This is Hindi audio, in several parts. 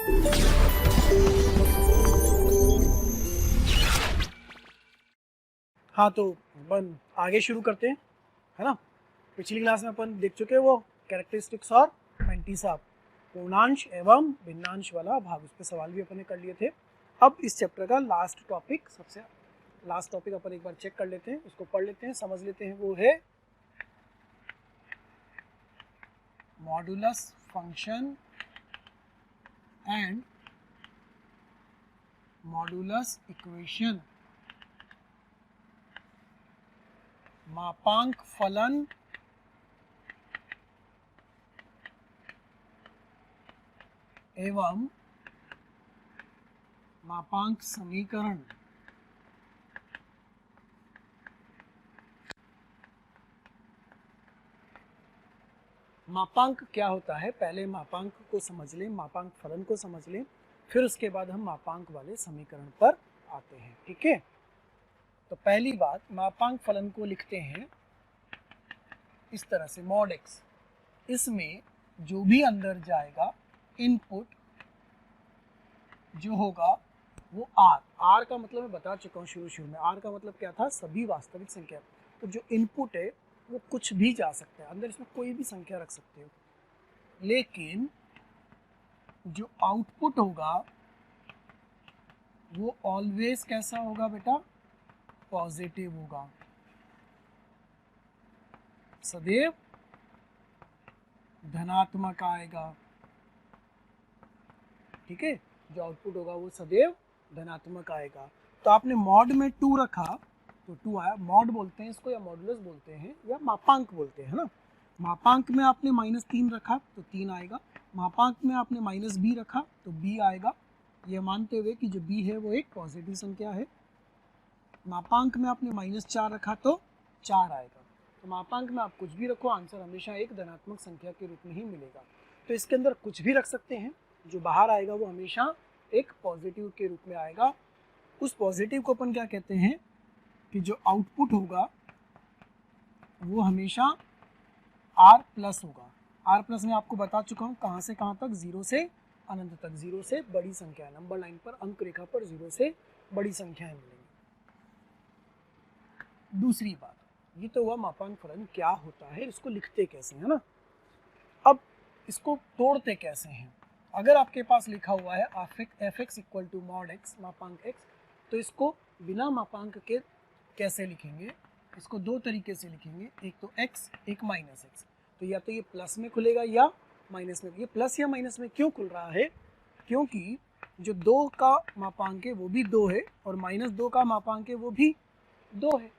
हाँ, तो अपन आगे शुरू करते हैं, है ना। पिछली क्लास में अपन देख चुके हैं वो कैरेक्टरिस्टिक्स और मेंटिसा, पूर्णांश एवं भिन्नांश वाला भाग, उस पर सवाल भी अपन ने कर लिए थे। अब इस चैप्टर का लास्ट टॉपिक, सबसे लास्ट टॉपिक अपन एक बार चेक कर लेते हैं, उसको पढ़ लेते हैं, समझ लेते हैं। वो है modulus function and modulus equation, मापांक फलन एवं मापांक समीकरण। मापांक क्या होता है, पहले मापांक को समझ लें, मापांक फलन को समझ लें, फिर उसके बाद हम मापांक वाले समीकरण पर आते हैं, ठीक है। तो पहली बात, मापांक फलन को लिखते हैं इस तरह से, मॉड एक्स, इसमें जो भी अंदर जाएगा इनपुट जो होगा वो आर का मतलब मैं बता चुका हूँ शुरू में, आर का मतलब क्या था, सभी वास्तविक संख्या। तो जो इनपुट है वो कुछ भी जा सकता है अंदर, इसमें कोई भी संख्या रख सकते हो, लेकिन जो आउटपुट होगा वो ऑलवेज कैसा होगा बेटा, पॉजिटिव होगा, सदैव धनात्मक आएगा, ठीक है। जो आउटपुट होगा वो सदैव धनात्मक आएगा। तो आपने मॉड में 2 रखा तो 2 आया, मॉड बोलते हैं इसको, या मॉडुलस बोलते हैं, या मापांक बोलते हैं ना। मापांक में आपने -3 रखा तो 3 आएगा, मापांक में आपने -b रखा तो b आएगा, ये मानते हुए कि जो b है वो एक पॉजिटिव संख्या है। मापांक में आपने -4 रखा तो 4 आएगा। तो मापांक में आप कुछ भी रखो, आंसर हमेशा एक धनात्मक संख्या के रूप में ही मिलेगा। तो इसके अंदर कुछ भी रख सकते हैं, जो बाहर आएगा वो हमेशा एक पॉजिटिव के रूप में आएगा। उस पॉजिटिव को अपन क्या कहते हैं कि जो आउटपुट होगा वो हमेशा आर प्लस होगा। आर प्लस में आपको बता चुका हूँ कहाँ से कहाँ तक, 0 से अनंत तक, 0 से बड़ी संख्या, नंबर लाइन पर, अंक रेखा पर 0 से बड़ी संख्याएं मिलेंगी। दूसरी बात, ये तो हुआ मापांक फलन क्या होता है, इसको लिखते कैसे, है ना। अब इसको तोड़ते कैसे हैं। अगर आपके पास लिखा हुआ है F X equal to mod X, मापांक एक्स, तो इसको बिना मापांक के कैसे लिखेंगे, इसको 2 तरीके से लिखेंगे, एक तो x, एक -x। तो या तो ये प्लस में खुलेगा या माइनस में। ये प्लस या माइनस में क्यों खुल रहा है, क्योंकि जो 2 का मापांक है वो भी 2 है, और -2 का मापांक है वो भी 2 है,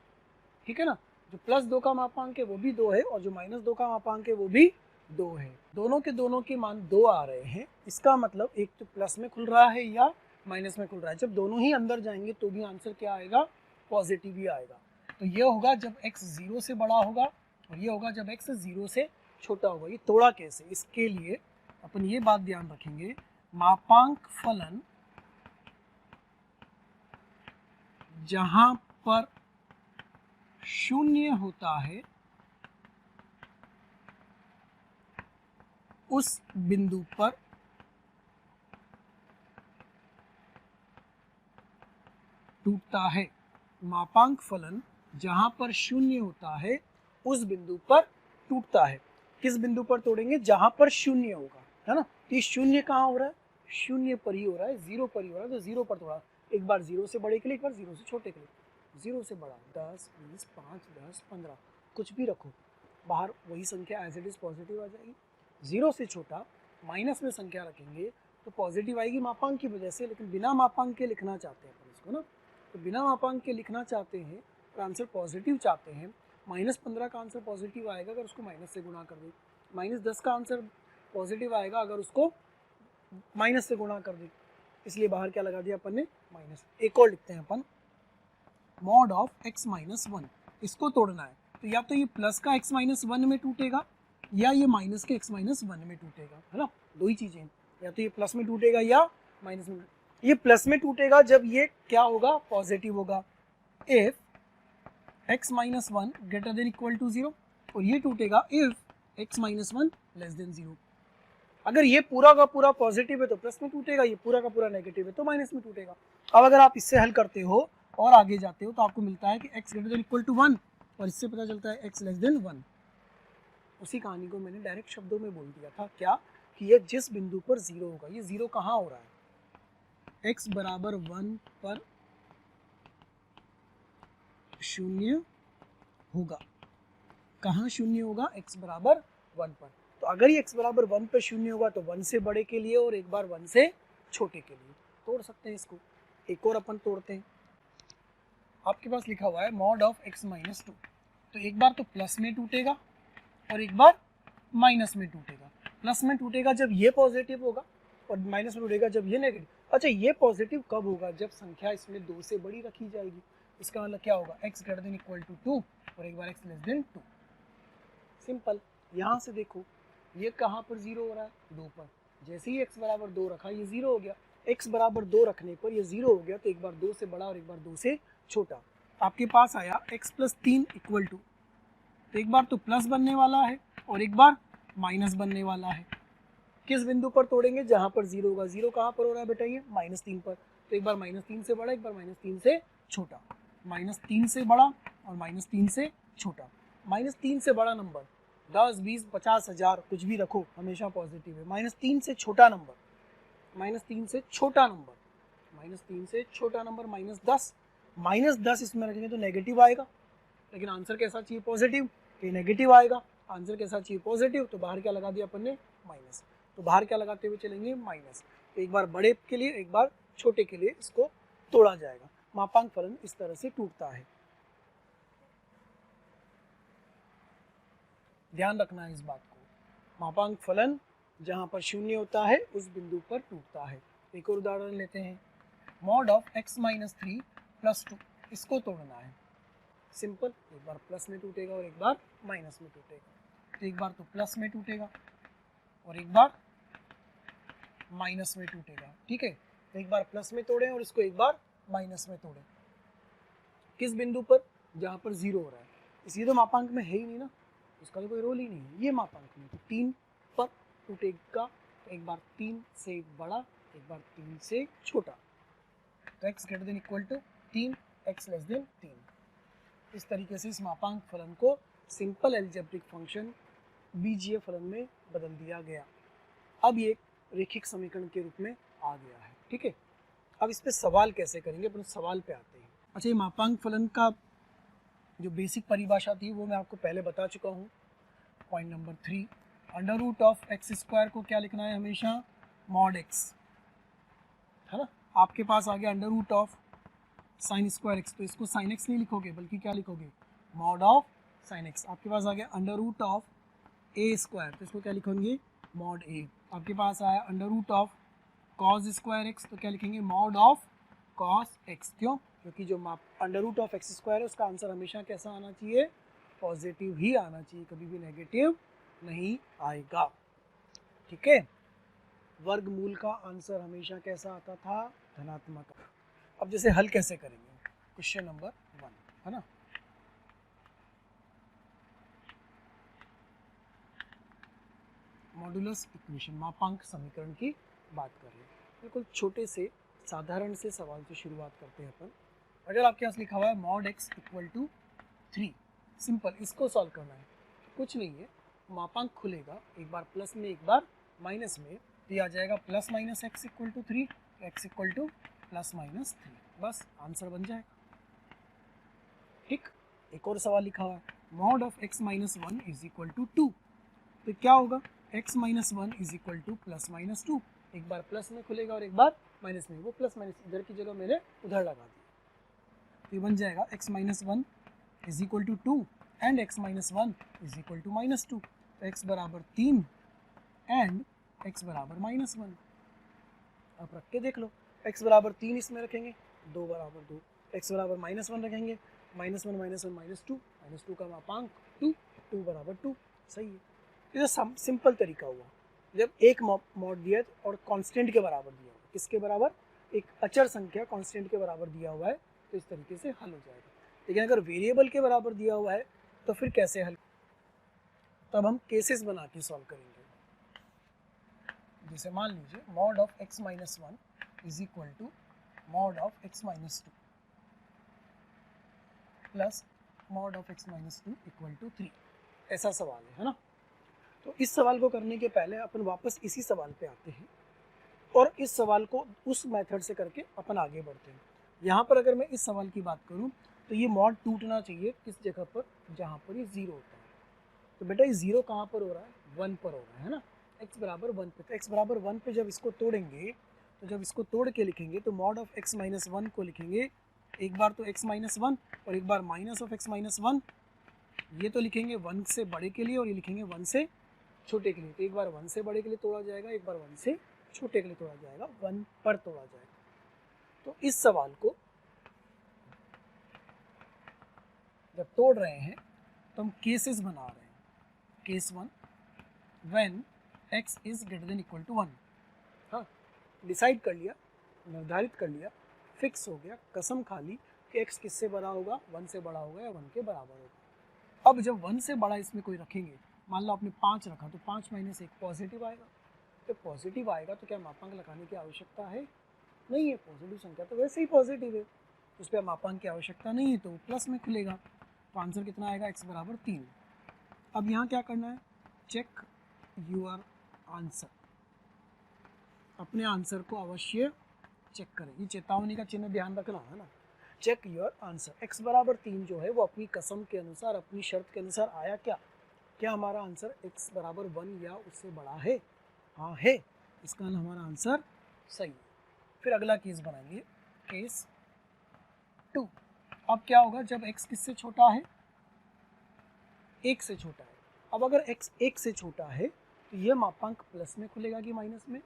ठीक है ना। जो +2 का मापांक है वो भी 2 है, और जो -2 का मापांक है वो भी 2 है। दोनों के मान 2 आ रहे हैं, इसका मतलब एक तो प्लस में खुल रहा है या माइनस में खुल रहा है। जब दोनों ही अंदर जाएंगे तो भी आंसर क्या आएगा, पॉजिटिव ही आएगा। तो ये होगा जब x 0 से बड़ा होगा, और ये होगा जब x 0 से छोटा होगा। ये तोड़ा कैसे, इसके लिए अपन ये बात ध्यान रखेंगे, मापांक फलन जहां पर 0 होता है उस बिंदु पर टूटता है। मापांक फलन जहां पर 0 होता है उस बिंदु पर टूटता है। किस बिंदु पर तोड़ेंगे, जहां पर 0 होगा, है ना। तो ये 0 कहाँ हो रहा है, 0 पर ही हो रहा है, 0 पर ही हो रहा है, तो 0 पर तोड़ा। एक बार 0 से बड़े के लिए, एक बार 0 से छोटे के लिए। 0 से बड़ा 10, 20, 5, 10, 15, कुछ भी रखो, बाहर वही संख्या एज इट इज पॉजिटिव आ जाएगी। 0 से छोटा माइनस में संख्या रखेंगे तो पॉजिटिव आएगी मापांक की वजह से, लेकिन बिना मापांक के लिखना चाहते हैं अपन इसको ना। तो बिना मापांक के लिखना चाहते हैं और आंसर पॉजिटिव चाहते हैं। -15 का आंसर पॉजिटिव आएगा अगर उसको माइनस से गुणा कर दे, -10 का आंसर पॉजिटिव आएगा अगर उसको माइनस से गुणा कर दे। इसलिए बाहर क्या लगा दिया अपन ने, माइनस। एक और लिखते हैं अपन, मॉड ऑफ x - 1, इसको तोड़ना है। तो या तो ये प्लस का x - 1 में टूटेगा, या ये माइनस के x - 1 में टूटेगा, है ना। दो ही चीजें, या तो ये प्लस में टूटेगा या माइनस में। ये प्लस में टूटेगा जब ये क्या होगा, पॉजिटिव होगा, if x - 1 greater than equal to 0, और ये टूटेगा इफ x - 1 less than 0। अगर ये पूरा का पूरा पॉजिटिव है तो प्लस में टूटेगा, ये पूरा का पूरा नेगेटिव है तो माइनस में टूटेगा। अब अगर आप इससे हल करते हो और आगे जाते हो तो आपको मिलता है कि x greater than equal to 1 और इससे पता चलता है x लेस देन 1। उसी कहानी को मैंने डायरेक्ट शब्दों में बोल दिया था, क्या कि ये जिस बिंदु पर 0 होगा, ये 0 कहाँ हो रहा है, x बराबर 1 पर 0 होगा। कहाँ 0 होगा, x बराबर 1 पर। तो अगर ये x बराबर 1 पर 0 होगा तो 1 से बड़े के लिए और एक बार 1 से छोटे के लिए तोड़ सकते हैं इसको। एक और अपन तोड़ते हैं, आपके पास लिखा हुआ है मॉड ऑफ x माइनस 2, तो एक बार तो प्लस में टूटेगा और एक बार माइनस में टूटेगा। प्लस में टूटेगा जब ये पॉजिटिव होगा और माइनस में टूटेगा जब ये नेगेटिव। अच्छा, ये पॉजिटिव कब होगा, जब संख्या इसमें 2 से बड़ी रखी जाएगी। इसका मतलब क्या होगा, x greater than equal to 2 और एक बार x लेस देन 2। सिंपल। यहाँ से देखो ये कहाँ पर 0 हो रहा है, 2 पर। जैसे ही x बराबर 2 रखा ये 0 हो गया। x बराबर 2 रखने पर ये 0 हो गया, तो एक बार 2 से बड़ा और एक बार 2 से छोटा। आपके पास आया x प्लस 3 इक्वल टू, तो एक बार तो प्लस बनने वाला है और एक बार माइनस बनने वाला है। किस बिंदु पर तोड़ेंगे, जहाँ पर 0 होगा। 0 कहाँ पर हो रहा है बेटा, ये -3 पर। तो एक बार -3 से बड़ा, एक बार -3 से छोटा। -3 से बड़ा और -3 से छोटा। -3 से बड़ा नंबर 10, 20, 50, 1000 कुछ भी रखो, हमेशा पॉजिटिव है। -3 से छोटा नंबर, -3 से छोटा नंबर, -3 से छोटा नंबर -10। -10 इसमें रखेंगे तो नेगेटिव आएगा, लेकिन आंसर कैसा चाहिए, पॉजिटिव। ये नेगेटिव आएगा, आंसर कैसा चाहिए, पॉजिटिव। तो बाहर क्या लगा दिया अपन ने, माइनस। तो बाहर क्या लगाते हुए चलेंगे, माइनस। तो एक बार बड़े के लिए एक बार छोटे के लिए इसको तोड़ा जाएगा। मापांक फलन इस तरह से टूटता है, ध्यान रखना है इस बात को। मापांक फलन जहाँ पर 0 होता है उस बिंदु पर टूटता है। एक और उदाहरण लेते हैं, mod of x minus 3 plus 2, इसको तोड़ना है। सिंपल, एक बार प्लस में टूटेगा और एक बार माइनस में टूटेगा। तो एक बार तो प्लस में टूटेगा और एक बार माइनस में टूटेगा, ठीक है। तो एक बार प्लस में तोड़ें और इसको एक बार माइनस में तोड़ें। किस बिंदु पर, जहाँ पर 0 हो रहा है। इसी तो मापांक में है ही नहीं ना, उसका तो कोई रोल ही नहीं है, ये मापांक में। तो 3 पर टूटेगा, तो एक बार 3 से बड़ा, एक बार 3 से छोटा। तो x greater than equal to 3, x less than 3। इस तरीके से इस मापांक फलन को सिंपल एल्जेब्रिक फंक्शन बीजीय फलन में बदल दिया गया। अब ये रेखिक समीकरण के रूप में आ गया है, ठीक है। अब इस पे सवाल कैसे करेंगे, अपन सवाल पे आते हैं। अच्छा, ये मापांक फलन का जो बेसिक परिभाषा थी वो मैं आपको पहले बता चुका हूँ। Point number 3, under root of x square को क्या लिखना है, हमेशा मॉड एक्स, है ना। आपके पास आ गया under root of sine square X, तो इसको साइन एक्स नहीं लिखोगे बल्कि क्या लिखोगे, मॉड ऑफ साइन एक्स। आपके पास आ गया under root of A square, तो इसको क्या लिखेंगे, मॉड ए। आपके पास आया under root of cos square X, तो क्या लिखेंगे, मॉड ऑफ कॉस एक्स। क्यों, क्योंकि जो under root of x square है उसका आंसर हमेशा कैसा आना चाहिए, पॉजिटिव ही आना चाहिए, कभी भी नेगेटिव नहीं आएगा, ठीक है। वर्गमूल का आंसर हमेशा कैसा आता था, धनात्मक। अब जैसे हल कैसे करेंगे, क्वेश्चन नंबर 1, है ना। मॉडुलस इक्वेशन, मापांक समीकरण की बात कर रहे हैं। बिल्कुल छोटे से साधारण से सवाल से शुरुआत करते हैं अपन। अगर आपके पास लिखा हुआ है mod X equal to 3, simple, इसको सॉल्व करना है। कुछ नहीं है, मापांक खुलेगा, एक बार प्लस में एक बार माइनस में, तो आ जाएगा plus minus x equal to 3, X equal to plus minus 3, बस आंसर बन जाएगा, ठीक। एक और सवाल लिखा हुआ है mod of X minus 1 is equal to 2, तो क्या होगा, x minus 1 is equal to plus minus 2। एक बार प्लस में खुलेगा और एक बार माइनस में, वो प्लस माइनस इधर की जगह मैंने उधर लगा दिया, तो ये बन जाएगा x minus 1 is equal to 2 and x minus 1 is equal to minus 2। तो x बराबर 3 एंड x बराबर माइनस 1। अब रख के देख लो, x बराबर 3 इसमें रखेंगे, 2 बराबर 2, x बराबर माइनस 1 रखेंगे, माइनस 1 माइनस 1 माइनस 2 का मापांक 2, 2 बराबर 2, सही है। ये सिंपल तरीका हुआ, जब एक मॉड दिया और कांस्टेंट के बराबर दिया हुआ, किसके बराबर, एक अचर संख्या कांस्टेंट के बराबर दिया हुआ है, तो इस तरीके से हल हो जाएगा। लेकिन अगर वेरिएबल के बराबर दिया हुआ है तो फिर कैसे हल, तब हम केसेस बना के सॉल्व करेंगे। जैसे मान लीजिए mod of x minus 1 is equal to mod of x minus 2 plus mod of x minus 2 equal to 3, ऐसा सवाल है ना। तो इस सवाल को करने के पहले अपन वापस इसी सवाल पे आते हैं और इस सवाल को उस मेथड से करके अपन आगे बढ़ते हैं। यहाँ पर अगर मैं इस सवाल की बात करूँ तो ये मॉड टूटना चाहिए किस जगह पर, जहाँ पर ये 0 होता है। तो बेटा ये 0 कहाँ पर हो रहा है, 1 पर हो रहा है ना, x बराबर 1 पे। तो x बराबर 1 पे जब इसको तोड़ेंगे, तो जब इसको तोड़ के लिखेंगे तो मॉड ऑफ x माइनस 1 को लिखेंगे एक बार तो x माइनस 1 और एक बार माइनस ऑफ x माइनस 1, ये तो लिखेंगे 1 से बड़े के लिए और ये लिखेंगे 1 से छोटे के लिए। तो एक बार 1 से बड़े के लिए तोड़ा जाएगा, एक बार 1 से छोटे के लिए तोड़ा जाएगा, 1 पर तोड़ा जाएगा। तो इस सवाल को जब तोड़ रहे हैं तो हम केसेस बना रहे हैं। Case 1 when x is greater than equal to 1। हाँ, डिसाइड कर लिया, निर्धारित कर लिया, फिक्स हो गया, कसम खा ली कि x किससे बड़ा होगा, 1 से बड़ा होगा या 1 के बराबर होगा। अब जब 1 से बड़ा इसमें कोई रखेंगे, मान लो आपने 5 रखा तो 5 माइनस 1 पॉजिटिव आएगा। तो पॉजिटिव आएगा तो क्या मापांक लगाने की आवश्यकता है, नहीं है। पॉजिटिव संख्या तो वैसे ही पॉजिटिव है, उस पर मापांक की आवश्यकता नहीं है, तो प्लस में खुलेगा। तो आंसर कितना आएगा, x बराबर 3। अब यहाँ क्या करना है, चेक योर आंसर, अपने आंसर को अवश्य चेक करें। ये चेतावनी का चिन्ह ध्यान रखना है ना, चेक योर आंसर। x बराबर 3 जो है वो अपनी कसम के अनुसार, अपनी शर्त के अनुसार आया क्या, क्या हमारा आंसर x बराबर 1 या उससे बड़ा है, हाँ है, इसका हमारा आंसर सही है। फिर अगला केस बनाएंगे, केस 2। अब क्या होगा, जब x किससे छोटा है, 1 से छोटा है। अब अगर x 1 से छोटा है तो ये मापांक प्लस में खुलेगा कि माइनस में,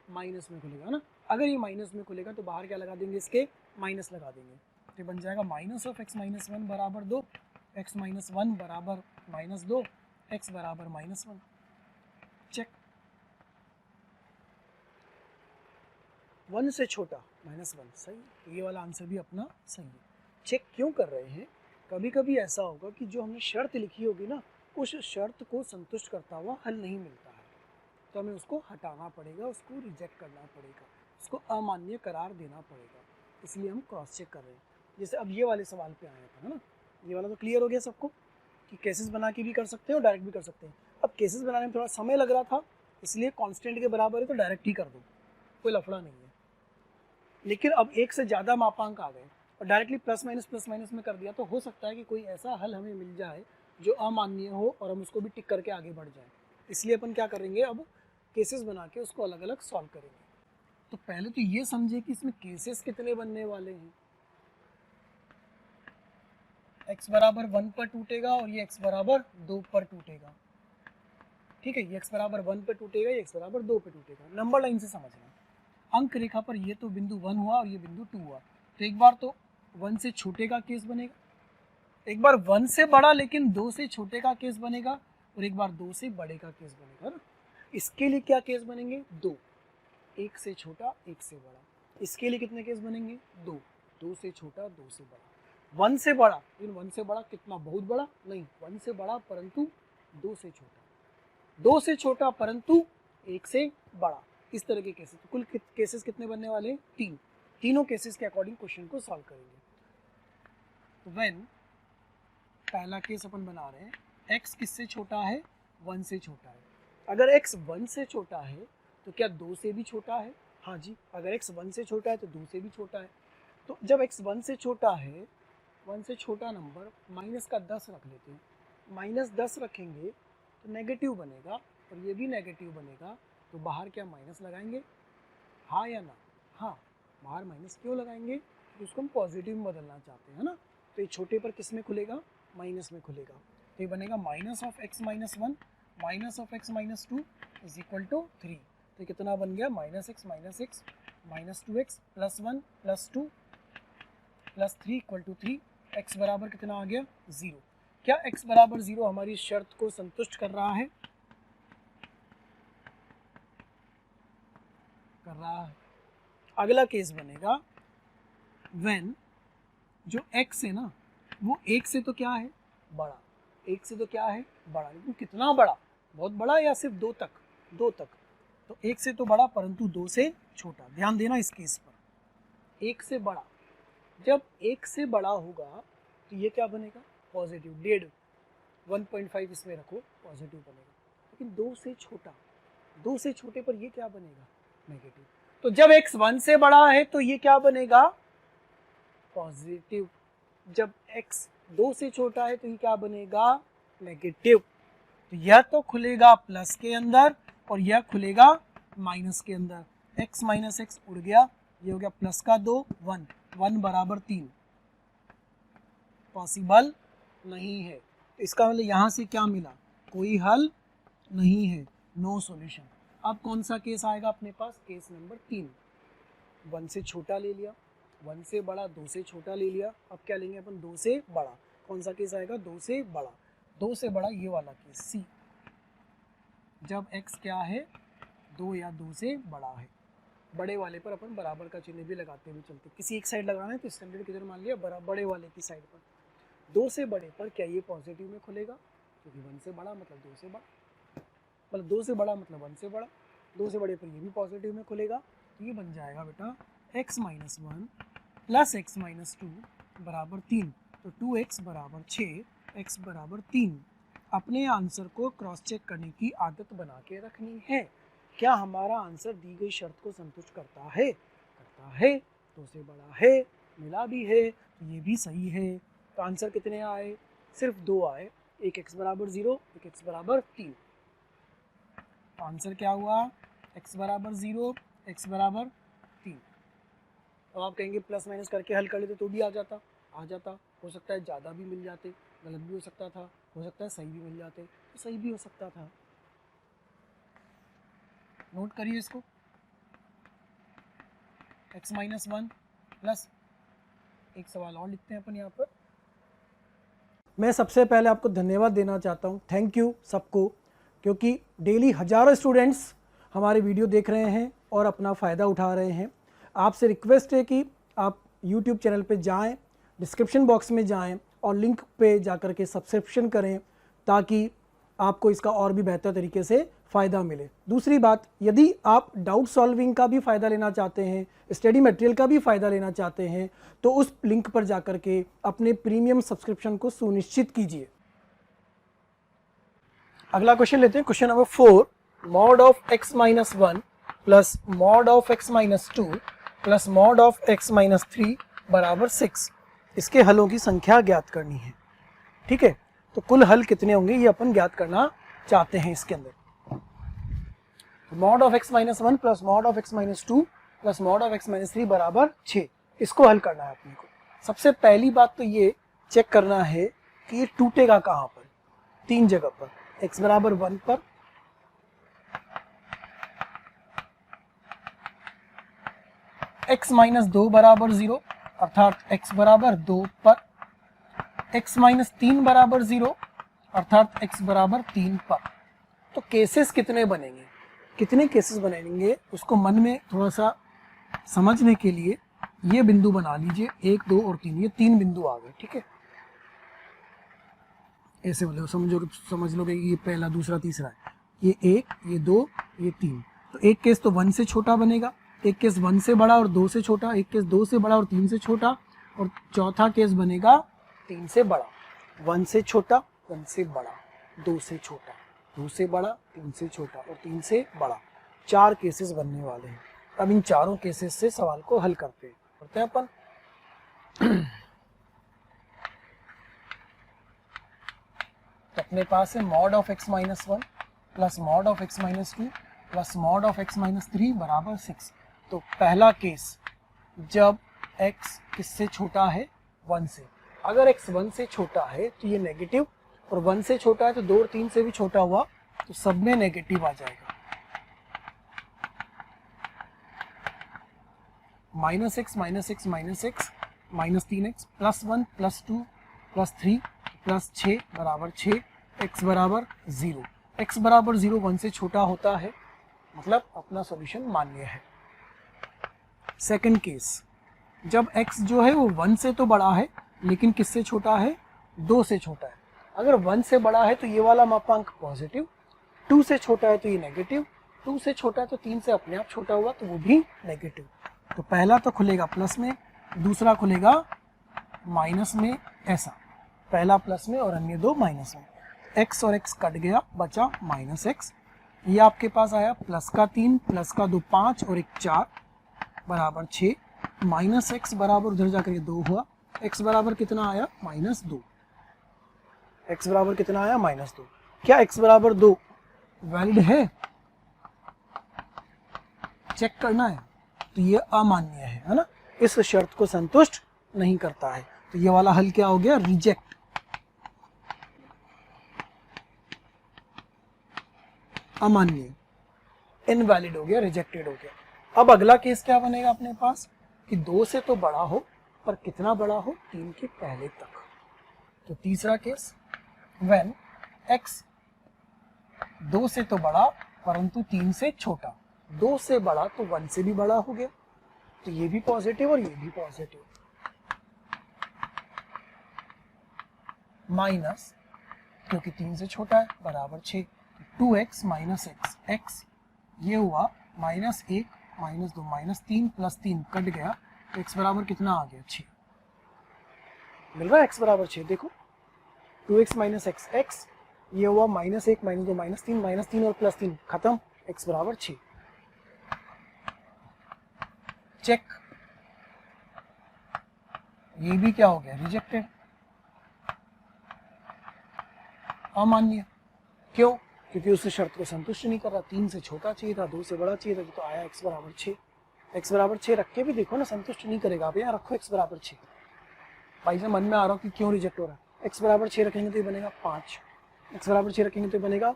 माइनस में खुलेगा ना। अगर ये माइनस में खुलेगा तो बाहर क्या लगा देंगे, इसके माइनस लगा देंगे। तो बन जाएगा माइनस ऑफ x माइनस 1 बराबर 2, x माइनस 1 बराबर माइनस 2, x बराबर माइनस 1। चेक, 1 से छोटा माइनस 1 सही, तो ये वाला आंसर भी अपना सही है। चेक क्यों कर रहे हैं, कभी कभी ऐसा होगा कि जो हमने शर्त लिखी होगी ना, उस शर्त को संतुष्ट करता हुआ हल नहीं मिलता है, तो हमें उसको हटाना पड़ेगा, उसको रिजेक्ट करना पड़ेगा, उसको अमान्य करार देना पड़ेगा। इसलिए हम क्रॉस चेक कर रहे हैं। जैसे अब ये वाले सवाल पे आया था, है ना, ये वाला तो क्लियर हो गया सबको कि केसेस बना के भी कर सकते हैं और डायरेक्ट भी कर सकते हैं। अब केसेस बनाने में थोड़ा समय लग रहा था, इसलिए कांस्टेंट के बराबर है तो डायरेक्ट ही कर दो, कोई लफड़ा नहीं है। लेकिन अब 1 से ज़्यादा मापांक आ गए और डायरेक्टली प्लस माइनस में कर दिया, तो हो सकता है कि कोई ऐसा हल हमें मिल जाए जो अमान्य हो और हम उसको भी टिक करके आगे बढ़ जाए। इसलिए अपन क्या करेंगे, अब केसेस बना के उसको अलग अलग सॉल्व करेंगे। तो पहले तो ये समझे कि इसमें केसेस कितने बनने वाले हैं। x बराबर 1 पर टूटेगा और ये x बराबर 2 पर टूटेगा, ठीक है। ये x बराबर 1 पर टूटेगा, ये x बराबर 2 पर टूटेगा। नंबर लाइन से समझना, अंक रेखा पर ये तो बिंदु 1 हुआ और ये बिंदु 2 हुआ। तो एक बार तो 1 से छोटे का केस बनेगा, एक बार 1 से बड़ा लेकिन 2 से छोटे का केस बनेगा, और एक बार 2 से बड़े का केस बनेगा ना। इसके लिए क्या केस बनेंगे, 2, 1 से छोटा 1 से बड़ा। इसके लिए कितने केस बनेंगे, 2, 2 से छोटा 2 से बड़ा। 1 से बड़ा, लेकिन 1 से बड़ा कितना, बहुत बड़ा नहीं, 1 से बड़ा परंतु 2 से छोटा, 2 से छोटा परंतु 1 से बड़ा, इस तरह के केसेस। तो कुल केसेस कितने बनने वाले हैं, 3। तीनों केसेस के अकॉर्डिंग क्वेश्चन को सॉल्व करेंगे। तो व्हेन, पहला केस अपन बना रहे हैं, x किससे छोटा है, 1 से छोटा है। अगर x 1 से छोटा है तो क्या 2 से भी छोटा है, हाँ जी। अगर x 1 से छोटा है तो 2 से भी छोटा है। तो जब x 1 से छोटा है, 1 से छोटा नंबर, माइनस का 10 रख लेते हैं। माइनस 10 रखेंगे तो नेगेटिव बनेगा और ये भी नेगेटिव बनेगा, तो बाहर क्या माइनस लगाएंगे, हाँ या ना, हाँ। बाहर माइनस क्यों लगाएंगे, तो उसको हम पॉजिटिव में बदलना चाहते हैं ना। तो ये छोटे पर किस में खुलेगा, माइनस में खुलेगा। तो ये बनेगा minus of x minus 1 minus of x minus 2 is equal to 3। तो कितना बन गया, minus x minus 2x plus 1 plus 2 plus 3 equal to 3। x बराबर कितना आ गया, 0। क्या x बराबर 0 हमारी शर्त को संतुष्ट कर रहा है, कर रहा है। अगला केस बनेगा, व्हेन जो x है ना, वो 1 से तो क्या है, बड़ा, 1 से तो क्या है, बड़ा, लेकिन कितना बड़ा, बहुत बड़ा या सिर्फ 2 तक, 2 तक। तो 1 से तो बड़ा परंतु 2 से छोटा। ध्यान देना इस केस पर, 1 से बड़ा। जब 1 से बड़ा होगा तो ये क्या बनेगा, पॉजिटिव। 1.5 1.5 इसमें रखो, पॉजिटिव बनेगा। लेकिन 2 से छोटा, 2 से छोटे पर ये क्या बनेगा, नेगेटिव। तो जब x 1 से बड़ा है तो ये क्या बनेगा, पॉजिटिव। जब x 2 से छोटा है तो ये क्या बनेगा, नेगेटिव। तो यह तो खुलेगा प्लस के अंदर और यह खुलेगा माइनस के अंदर। x माइनस एक्स उड़ गया, ये हो गया प्लस का 2, 1 1 बराबर 3, पॉसिबल नहीं है। तो इसका मतलब यहाँ से क्या मिला, कोई हल नहीं है, नो सॉल्यूशन। अब कौन सा केस आएगा अपने पास, केस नंबर 3। 1 से छोटा ले लिया, 1 से बड़ा, 2 से छोटा ले लिया। अब क्या लेंगे अपन, 2 से बड़ा। कौन सा केस आएगा, 2 से बड़ा। 2 से बड़ा ये वाला केस सी, जब x क्या है, 2 या 2 से बड़ा है। बड़े वाले पर अपन बराबर का चिन्ह भी लगाते हुए चलते, किसी एक साइड लगाना है तो स्टैंडर्ड किधर मान लिया, बड़े वाले की साइड पर। 2 से बड़े पर क्या ये पॉजिटिव में खुलेगा, क्योंकि 1 से बड़ा मतलब 2 से बड़ा, मतलब 2 से बड़ा मतलब 1 से बड़ा। 2 से बड़े पर ये भी पॉजिटिव में खुलेगा। तो ये बन जाएगा बेटा x minus 1 plus x minus 2 बराबर 3। तो 2x बराबर 6, x बराबर 3। अपने आंसर को क्रॉस चेक करने की आदत बना के रखनी है। क्या हमारा आंसर दी गई शर्त को संतुष्ट करता है, करता है। 2 से बड़ा है, मिला भी है, तो ये भी सही है। तो आंसर कितने आए, सिर्फ 2 आए, एक x बराबर 0, एक x बराबर 3। तो आंसर क्या हुआ, x बराबर 0, x बराबर 3। अब आप कहेंगे प्लस माइनस करके हल कर लेते तो भी आ जाता, हो सकता है ज़्यादा भी मिल जाते, गलत भी हो सकता था, हो सकता है सही भी मिल जाते, तो सही भी हो सकता था। नोट करिए इसको, x माइनस 1 प्लस, एक सवाल और लिखते हैं अपन यहाँ पर। मैं सबसे पहले आपको धन्यवाद देना चाहता हूँ, थैंक यू सबको, क्योंकि डेली हज़ारों स्टूडेंट्स हमारे वीडियो देख रहे हैं और अपना फ़ायदा उठा रहे हैं। आपसे रिक्वेस्ट है कि आप YouTube चैनल पे जाएं, डिस्क्रिप्शन बॉक्स में जाएं और लिंक पे जाकर के सब्सक्रिप्शन करें, ताकि आपको इसका और भी बेहतर तरीके से फ़ायदा मिले। दूसरी बात, यदि आप डाउट सॉल्विंग का भी फ़ायदा लेना चाहते हैं, स्टडी मटेरियल का भी फ़ायदा लेना चाहते हैं, तो उस लिंक पर जाकर के अपने प्रीमियम सब्सक्रिप्शन को सुनिश्चित कीजिए। अगला क्वेश्चन लेते हैं, question number 4। Mod of x minus 1 plus mod of x minus 2 plus mod of x minus 3 बराबर 6। इसके हलों की संख्या ज्ञात करनी है। ठीक है, तो कुल हल कितने होंगे ये अपन ज्ञात करना चाहते हैं इसके अंदर। Mod of x minus 1 plus mod of x minus 2 plus mod of x minus 3 बराबर 6। इसको हल करना है अपने को। सबसे पहली बात तो ये चेक करना है कि ये टूटेगा कहाँ पर, 3 जगह पर, x बराबर 1 पर, x माइनस 2 बराबर 0 अर्थात x बराबर 2 पर, x माइनस 3 बराबर 0 अर्थात x बराबर 3 पर। तो केसेस कितने बनेंगे, कितने केसेस बनेंगे उसको मन में थोड़ा सा समझने के लिए ये बिंदु बना लीजिए, 1 2 और 3, ये 3 बिंदु आ गए। ठीक है, ऐसे मतलब समझ लोगे ये पहला, दूसरा, तीसरा है, ये 1, ये 2, ये 3। तो एक केस तो 1 से छोटा बनेगा, एक केस 1 से बड़ा और 2 से छोटा, एक केस 2 से बड़ा और 3 से छोटा, और चौथा केस बनेगा 3 से बड़ा। 1 से छोटा, 1 से बड़ा, 2 से छोटा, 2 से बड़ा, 3 से छोटा और 3 से बड़ा। 4 केसेस बनने वाले हैं। अब इन चारों केसेस से सवाल को हल करते हैं अपन। तो अपने पास है mod of x minus 1 plus mod of x minus 2 plus mod of x minus 3 बराबर 6। तो पहला केस, जब x किससे छोटा है, 1 से। अगर x 1 से छोटा है तो ये नेगेटिव, और 1 से छोटा है तो 2 और 3 से भी छोटा हुआ, तो सब में नेगेटिव आ जाएगा। Minus X minus X minus X minus 3x plus 1 plus 2 plus 3 plus 6 बराबर 6, x बराबर 0। x बराबर 0 1 से छोटा होता है, मतलब अपना सॉल्यूशन मान्य है। सेकंड केस, जब x जो है वो 1 से तो बड़ा है, लेकिन किससे छोटा है, 2 से छोटा है। अगर 1 से बड़ा है तो ये वाला मापांक पॉजिटिव, 2 से छोटा है तो ये नेगेटिव, 2 से छोटा है तो 3 से अपने आप छोटा हुआ, तो वो भी नेगेटिव। तो पहला तो खुलेगा प्लस में, दूसरा खुलेगा माइनस में, ऐसा पहला प्लस में और अन्य दो माइनस में। x और x कट गया, बचा माइनस एक्स। ये आपके पास आया प्लस का 3 प्लस का 2 5 और 1 4 बराबर 6। माइनस एक्स बराबर उधर जाकर ये 2 हुआ। x बराबर कितना आया? माइनस 2। x बराबर कितना आया? माइनस 2। क्या x बराबर 2 वैलिड है? चेक करना है। तो ये अमान्य है ना, इस शर्त को संतुष्ट नहीं करता है। तो ये वाला हल क्या हो गया? रिजेक्ट। अमान्य, इनवैलिड हो गया, रिजेक्टेड हो गया। अब अगला केस क्या बनेगा अपने पास कि 2 से तो बड़ा हो, पर कितना बड़ा हो? 3 के पहले तक। तो तीसरा केस, व्हेन x 2 से तो बड़ा परंतु 3 से छोटा। 2 से बड़ा तो 1 से भी बड़ा हो गया, तो ये भी पॉजिटिव और ये भी पॉजिटिव। माइनस, क्योंकि 3 से छोटा है, बराबर 6। 2x माइनस एक्स, एक्स ये हुआ minus 1 minus 2 minus 3 plus 3 cut गया, तो x बराबर कितना आ गया? 6 मिल रहा है। x बराबर 6 देखो, 2x माइनस एक्स, एक्स ये हुआ माइनस 1 माइनस 2 माइनस 3 और प्लस 3 खत्म, x बराबर 6। चेक, ये भी क्या हो गया? रिजेक्टेड, अमान्य। क्यों? क्योंकि उस शर्त को संतुष्ट नहीं कर रहा। 3 से छोटा चाहिए था, 2 से बड़ा चाहिए था, तो आया x बराबर 6। x बराबर 6 रख के भी देखो ना, संतुष्ट नहीं करेगा। आप यहाँ रखो x बराबर 6। भाई से मन में आ रहा हो कि क्यों रिजेक्ट हो रहा है। x बराबर 6 रखेंगे तो ये बनेगा 5, x बराबर 6 रखेंगे तो ये बनेगा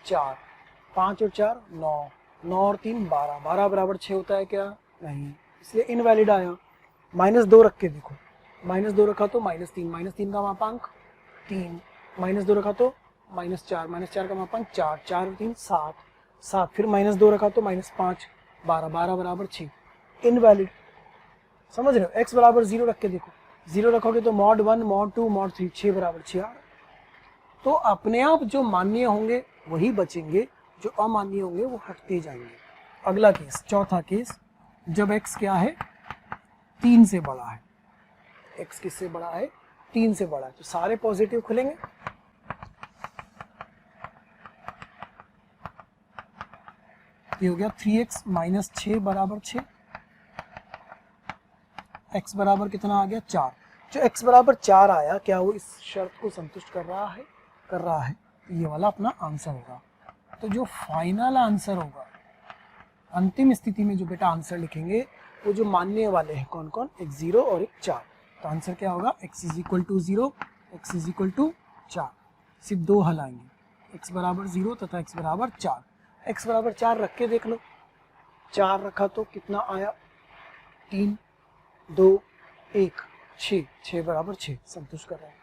4, 5 और 4 9, 9 और 3 12, 12 बराबर 6 होता है क्या? नहीं, इसलिए इनवैलिड आया। माइनस 2 रख के देखो, माइनस 2 रखा तो माइनस 3 का मापांक 3, माइनस 2 रखा तो माइनस 4 का मापांक 4, 4 और 3 7, 7 फिर माइनस 2 रखा तो माइनस 5, 12, 12 बराबर 6, इनवैलिड। समझ रहे हो? x बराबर 0 रख के देखो, 0 रखोगे तो मॉड 1 मॉड 2 मॉड 3, 6 बराबर 6 आ रहा। तो अपने आप जो मान्य होंगे वही बचेंगे, जो अमान्य होंगे वो हटते जाएंगे। अगला केस, चौथा केस, जब x क्या है? 3 से बड़ा है। x किससे बड़ा है? 3 से बड़ा है, तो सारे पॉजिटिव खुलेंगे। ये हो गया 3x माइनस 6 बराबर 6। x बराबर कितना आ गया? 4। जो x बराबर 4 आया, क्या वो इस शर्त को संतुष्ट कर रहा है? कर रहा है। ये वाला अपना आंसर होगा। तो जो फाइनल आंसर होगा, अंतिम स्थिति में जो बेटा आंसर लिखेंगे, वो जो मानने वाले हैं कौन कौन? एक 0 और एक 4। तो आंसर क्या होगा? x is equal to 0, x is equal to 4। सिर्फ 2 हल आएंगे, x बराबर 0 तथा x बराबर 4। x बराबर 4 रख के देख लो, 4 रखा तो कितना आया? 3 2 1 6, 6 बराबर 6, संतुष्ट कर रहे हैं।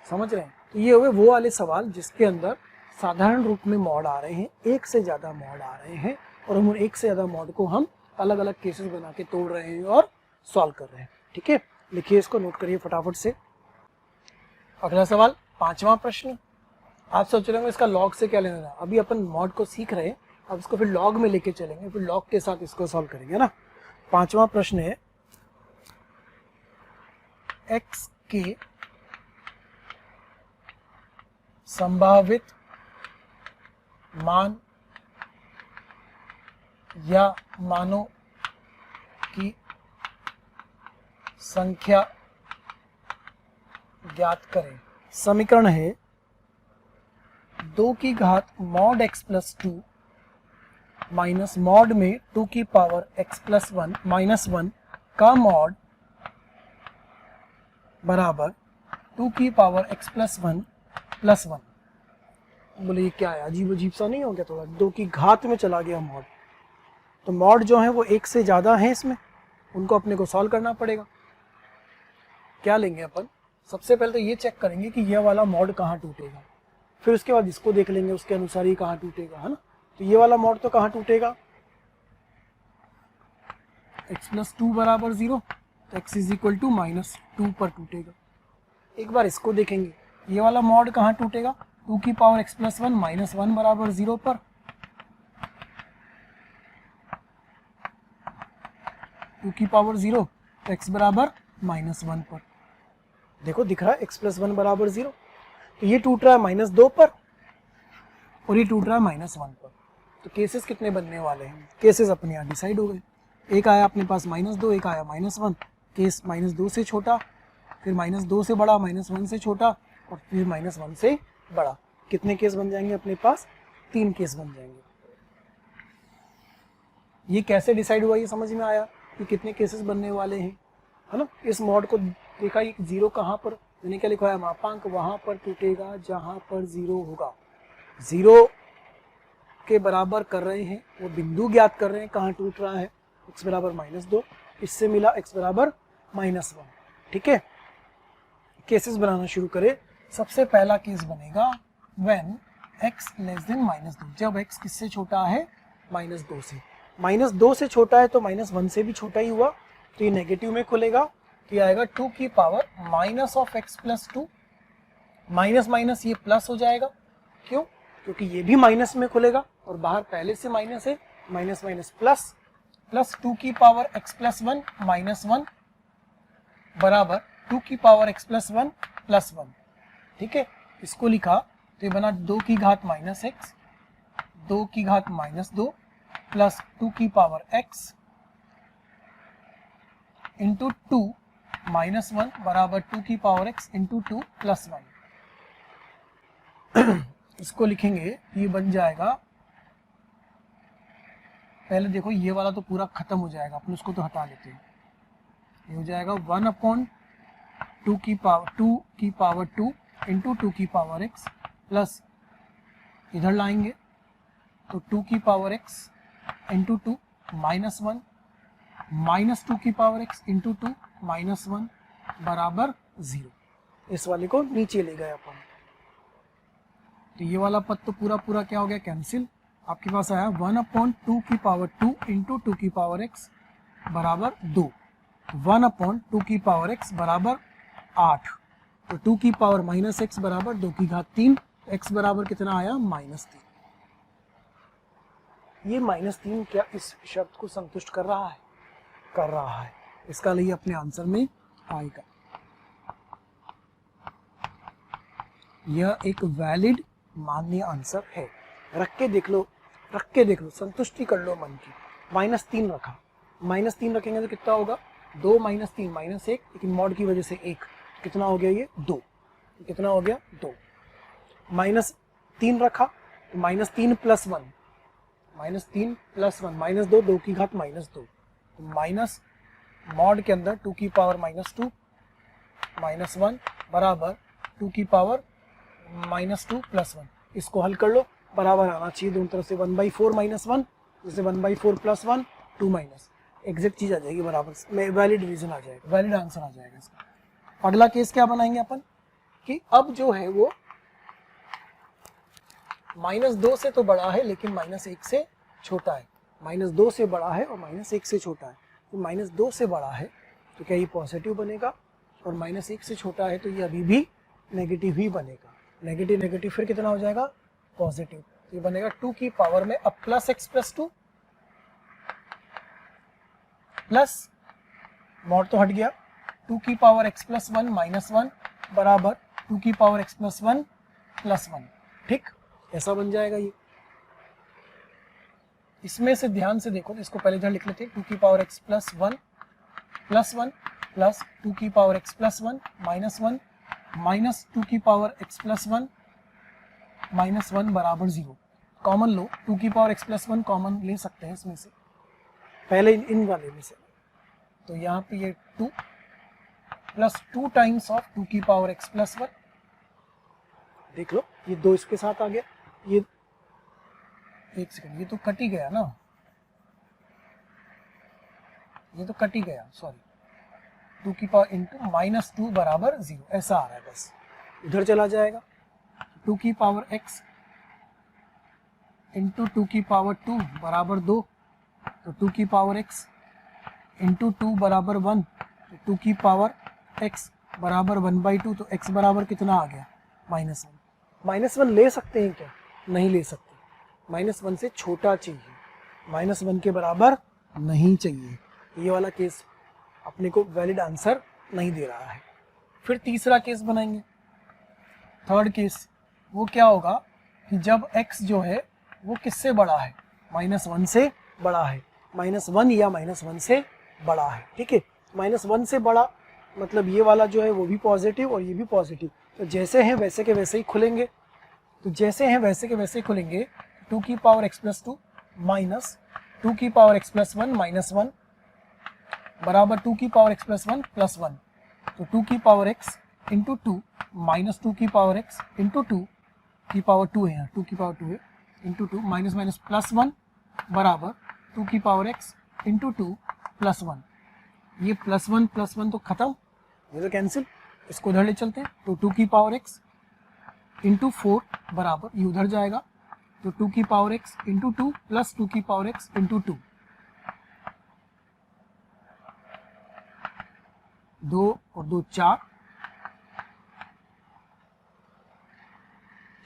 समझ रहे हैं? तो ये हुए वो वाले सवाल जिसके अंदर साधारण रूप में मॉड आ रहे हैं, एक से ज़्यादा मॉड आ रहे हैं, और हम एक से ज़्यादा मॉड को हम अलग अलग केसेस बना के तोड़ रहे हैं और सॉल्व कर रहे हैं। ठीक है, लिखिए इसको, नोट करिए फटाफट से। अगला सवाल, 5वां प्रश्न। आप सोच रहे होंगे इसका लॉग से क्या लेना है? अभी अपन मॉड को सीख रहे हैं, अब इसको फिर लॉग में लेके चलेंगे, फिर लॉग के साथ इसको सॉल्व करेंगे ना। 5वां प्रश्न है, x के संभावित मान या मानों की संख्या ज्ञात करें। समीकरण है 2 की घात mod x plus 2 minus mod में 2 की पावर x प्लस 1 माइनस 1 का मॉड बराबर 2 की पावर x प्लस 1 प्लस 1। बोले ये क्या है? अजीब अजीब सा नहीं हो गया थोड़ा? 2 की घात में चला गया मॉड। तो मॉड जो है वो 1 से ज़्यादा है इसमें, उनको अपने को सॉल्व करना पड़ेगा। क्या लेंगे अपन? सबसे पहले तो ये चेक करेंगे कि यह वाला मॉड कहाँ टूटेगा, फिर उसके बाद इसको देख लेंगे उसके अनुसार ही कहाँ टूटेगा, है ना। तो ये वाला मॉड तो कहाँ टूटेगा? x प्लस 2 बराबर 0, तो x is equal to minus 2 पर टूटेगा। एक बार इसको देखेंगे, ये वाला मॉड कहाँ टूटेगा? 2 की पावर x प्लस 1 माइनस 1 बराबर 0 पर। टू की पावर 0 तो x बराबर -1 पर। देखो दिख रहा है x + 1 बराबर 0, तो ये टूट रहा है -2 पर और ये टूट रहा है -1 पर। तो केसेस कितने बनने वाले हैं? केसेस अपने यहाँ डिसाइड हो गए। एक आया अपने पास -2, एक आया -1। केस -2 से छोटा, फिर -2 से बड़ा, -1 से छोटा और फिर -1 से बड़ा। कितने केस बन जाएंगे अपने पास? 3 केस बन जाएंगे। ये कैसे डिसाइड हुआ ये समझ में आया कि कितने केसेस बनने वाले हैं, है ना। इस मॉड को देखा, ये 0 कहाँ पर, मैंने क्या लिखा है, मापांक वहाँ पर टूटेगा जहाँ पर 0 होगा। 0 के बराबर कर रहे हैं, वो बिंदु ज्ञात कर रहे हैं कहाँ टूट रहा है। x बराबर -2, इससे मिला x बराबर -1। ठीक है, केसेस बनाना शुरू करें। सबसे पहला केस बनेगा व्हेन x <-2, जब x किससे छोटा है? -2 से। -2 से छोटा है तो -1 से भी छोटा ही हुआ, तो ये नेगेटिव में खुलेगा, तो ये आएगा 2 की पावर -(x + 2)। माइनस माइनस ये प्लस हो जाएगा, क्यों? क्योंकि ये भी माइनस में खुलेगा और बाहर पहले से माइनस है, माइनस माइनस प्लस, प्लस 2 की पावर x + 1 -1 बराबर 2 की पावर x + 1 + 1। ठीक है, इसको लिखा तो ये बना 2 की घात -x, 2 की घात -2 प्लस 2 की पावर x इंटू 2 -1 बराबर 2 की पावर x इंटू 2 + 1। इसको लिखेंगे, ये बन जाएगा, पहले देखो ये वाला तो पूरा खत्म हो जाएगा, अपन उसको तो हटा लेते हैं। ये हो जाएगा 1/2 की पावर 2 इंटू 2 की पावर x प्लस, इधर लाएंगे तो 2 की पावर x इंटू 2 -1 माइनस 2 की पावर x इंटू 2 -1 बराबर 0। इस वाले को नीचे ले गए अपन, तो ये वाला पद तो पूरा पूरा क्या हो गया? कैंसिल। आपके पास आया 1/2 की पावर 2 इंटू 2 की पावर x बराबर 2, 1/2 की पावर x बराबर 8, तो 2 की पावर -x बराबर 2 की घात 3, x बराबर कितना आया? -3। ये -3 क्या इस शर्त को संतुष्ट कर रहा है? कर रहा है। इसका लिए अपने आंसर में आएगा। यह एक वैलिड मान्य आंसर है। रख के देख लो, संतुष्टि कर लो मन की। -3 रखा, -3 रखेंगे तो कितना होगा? 2 - 3 -1, लेकिन मॉड की वजह से 1, कितना हो गया ये? 2। कितना हो गया? 2। -3 रखा तो -3 + 1, -3 + 1 -2, 2 की घात -2, तो माइनस मॉड के अंदर 2 की पावर -2 -1 बराबर 2 की पावर -2 + 1। इसको हल कर लो, बराबर आना चाहिए दोनों तरफ से। 1/4 -1, जैसे 1/4 + 1 2 माइनस, एग्जैक्ट चीज आ जाएगी बराबर में, वैलिड रीजन आ जाएगा, वैलिड आंसर आ जाएगा इसका। अगला केस क्या बनाएंगे अपन कि अब जो है वो -2 से तो बड़ा है लेकिन -1 से छोटा है। -2 से बड़ा है और -1 से छोटा है, तो -2 से बड़ा है तो क्या ये पॉजिटिव बनेगा, और -1 से छोटा है तो ये अभी भी नेगेटिव ही बनेगा। नेगेटिव नेगेटिव फिर कितना हो जाएगा? पॉजिटिव। तो ये बनेगा 2 की पावर में अब +x + 2 प्लस, मॉड तो हट गया, 2 की पावर x + 1 -1 बराबर 2 की पावर x + 1 + 1। ठीक, ऐसा बन जाएगा ये। इसमें से ध्यान से देखो तो इसको पहले इधर लिख लेते हैं, 2 की पावर x + 1 प्लस 2 की पावर x + 1 -1 माइनस 2 की पावर x + 1 -1 बराबर 0। कॉमन लो, 2 की पावर x + 1 कॉमन ले सकते हैं इसमें से, पहले इन वाले में से। तो यहाँ पे ये 2 प्लस 2 टाइम्स ऑफ 2 की पावर x + 1, देख लो ये 2 इसके साथ आ गया, ये एक सेकंड, ये तो कट ही गया ना, ये तो कट ही गया, सॉरी। 2 की पावर इंटू -2 बराबर 0, ऐसा आ रहा है, बस इधर चला जाएगा। 2 की पावर x इंटू 2 की पावर 2 बराबर 2, तो 2 की पावर x इंटू 2 बराबर 1, तो 2 की पावर x बराबर 1/2, तो x बराबर कितना आ गया? -1। -1 ले सकते हैं क्या? नहीं ले सकते, -1 से छोटा चाहिए, -1 के बराबर नहीं चाहिए। ये वाला केस अपने को वैलिड आंसर नहीं दे रहा है। फिर तीसरा केस बनाएंगे, थर्ड केस। वो क्या होगा कि जब x जो है वो किससे बड़ा है, -1 से बड़ा है, -1 या -1 से बड़ा है, ठीक है। -1 से बड़ा मतलब ये वाला जो है वो भी पॉजिटिव और ये भी पॉजिटिव, तो जैसे हैं वैसे के वैसे ही खुलेंगे। तो जैसे हैं वैसे के वैसे ही खुलेंगे। 2 की पावर x प्लस 2 माइनस 2 की पावर x प्लस 1 -1 बराबर 2 की पावर x प्लस 1 प्लस 1। तो 2 की पावर x इंटू 2 माइनस 2 की पावर x इंटू 2 की पावर 2 है, यहाँ 2 की पावर 2 है, इंटू 2 माइनस माइनस प्लस 1 बराबर 2 की पावर x इंटू 2 प्लस 1। ये प्लस 1 तो खत्म, ये तो कैंसिल, इसको उधर ले चलते हैं। तो 2 की पावर x इंटू 4 बराबर ये उधर जाएगा, तो 2 की पावर x इंटू 2 प्लस 2 की पावर x इंटू 2, 2 और 2 4,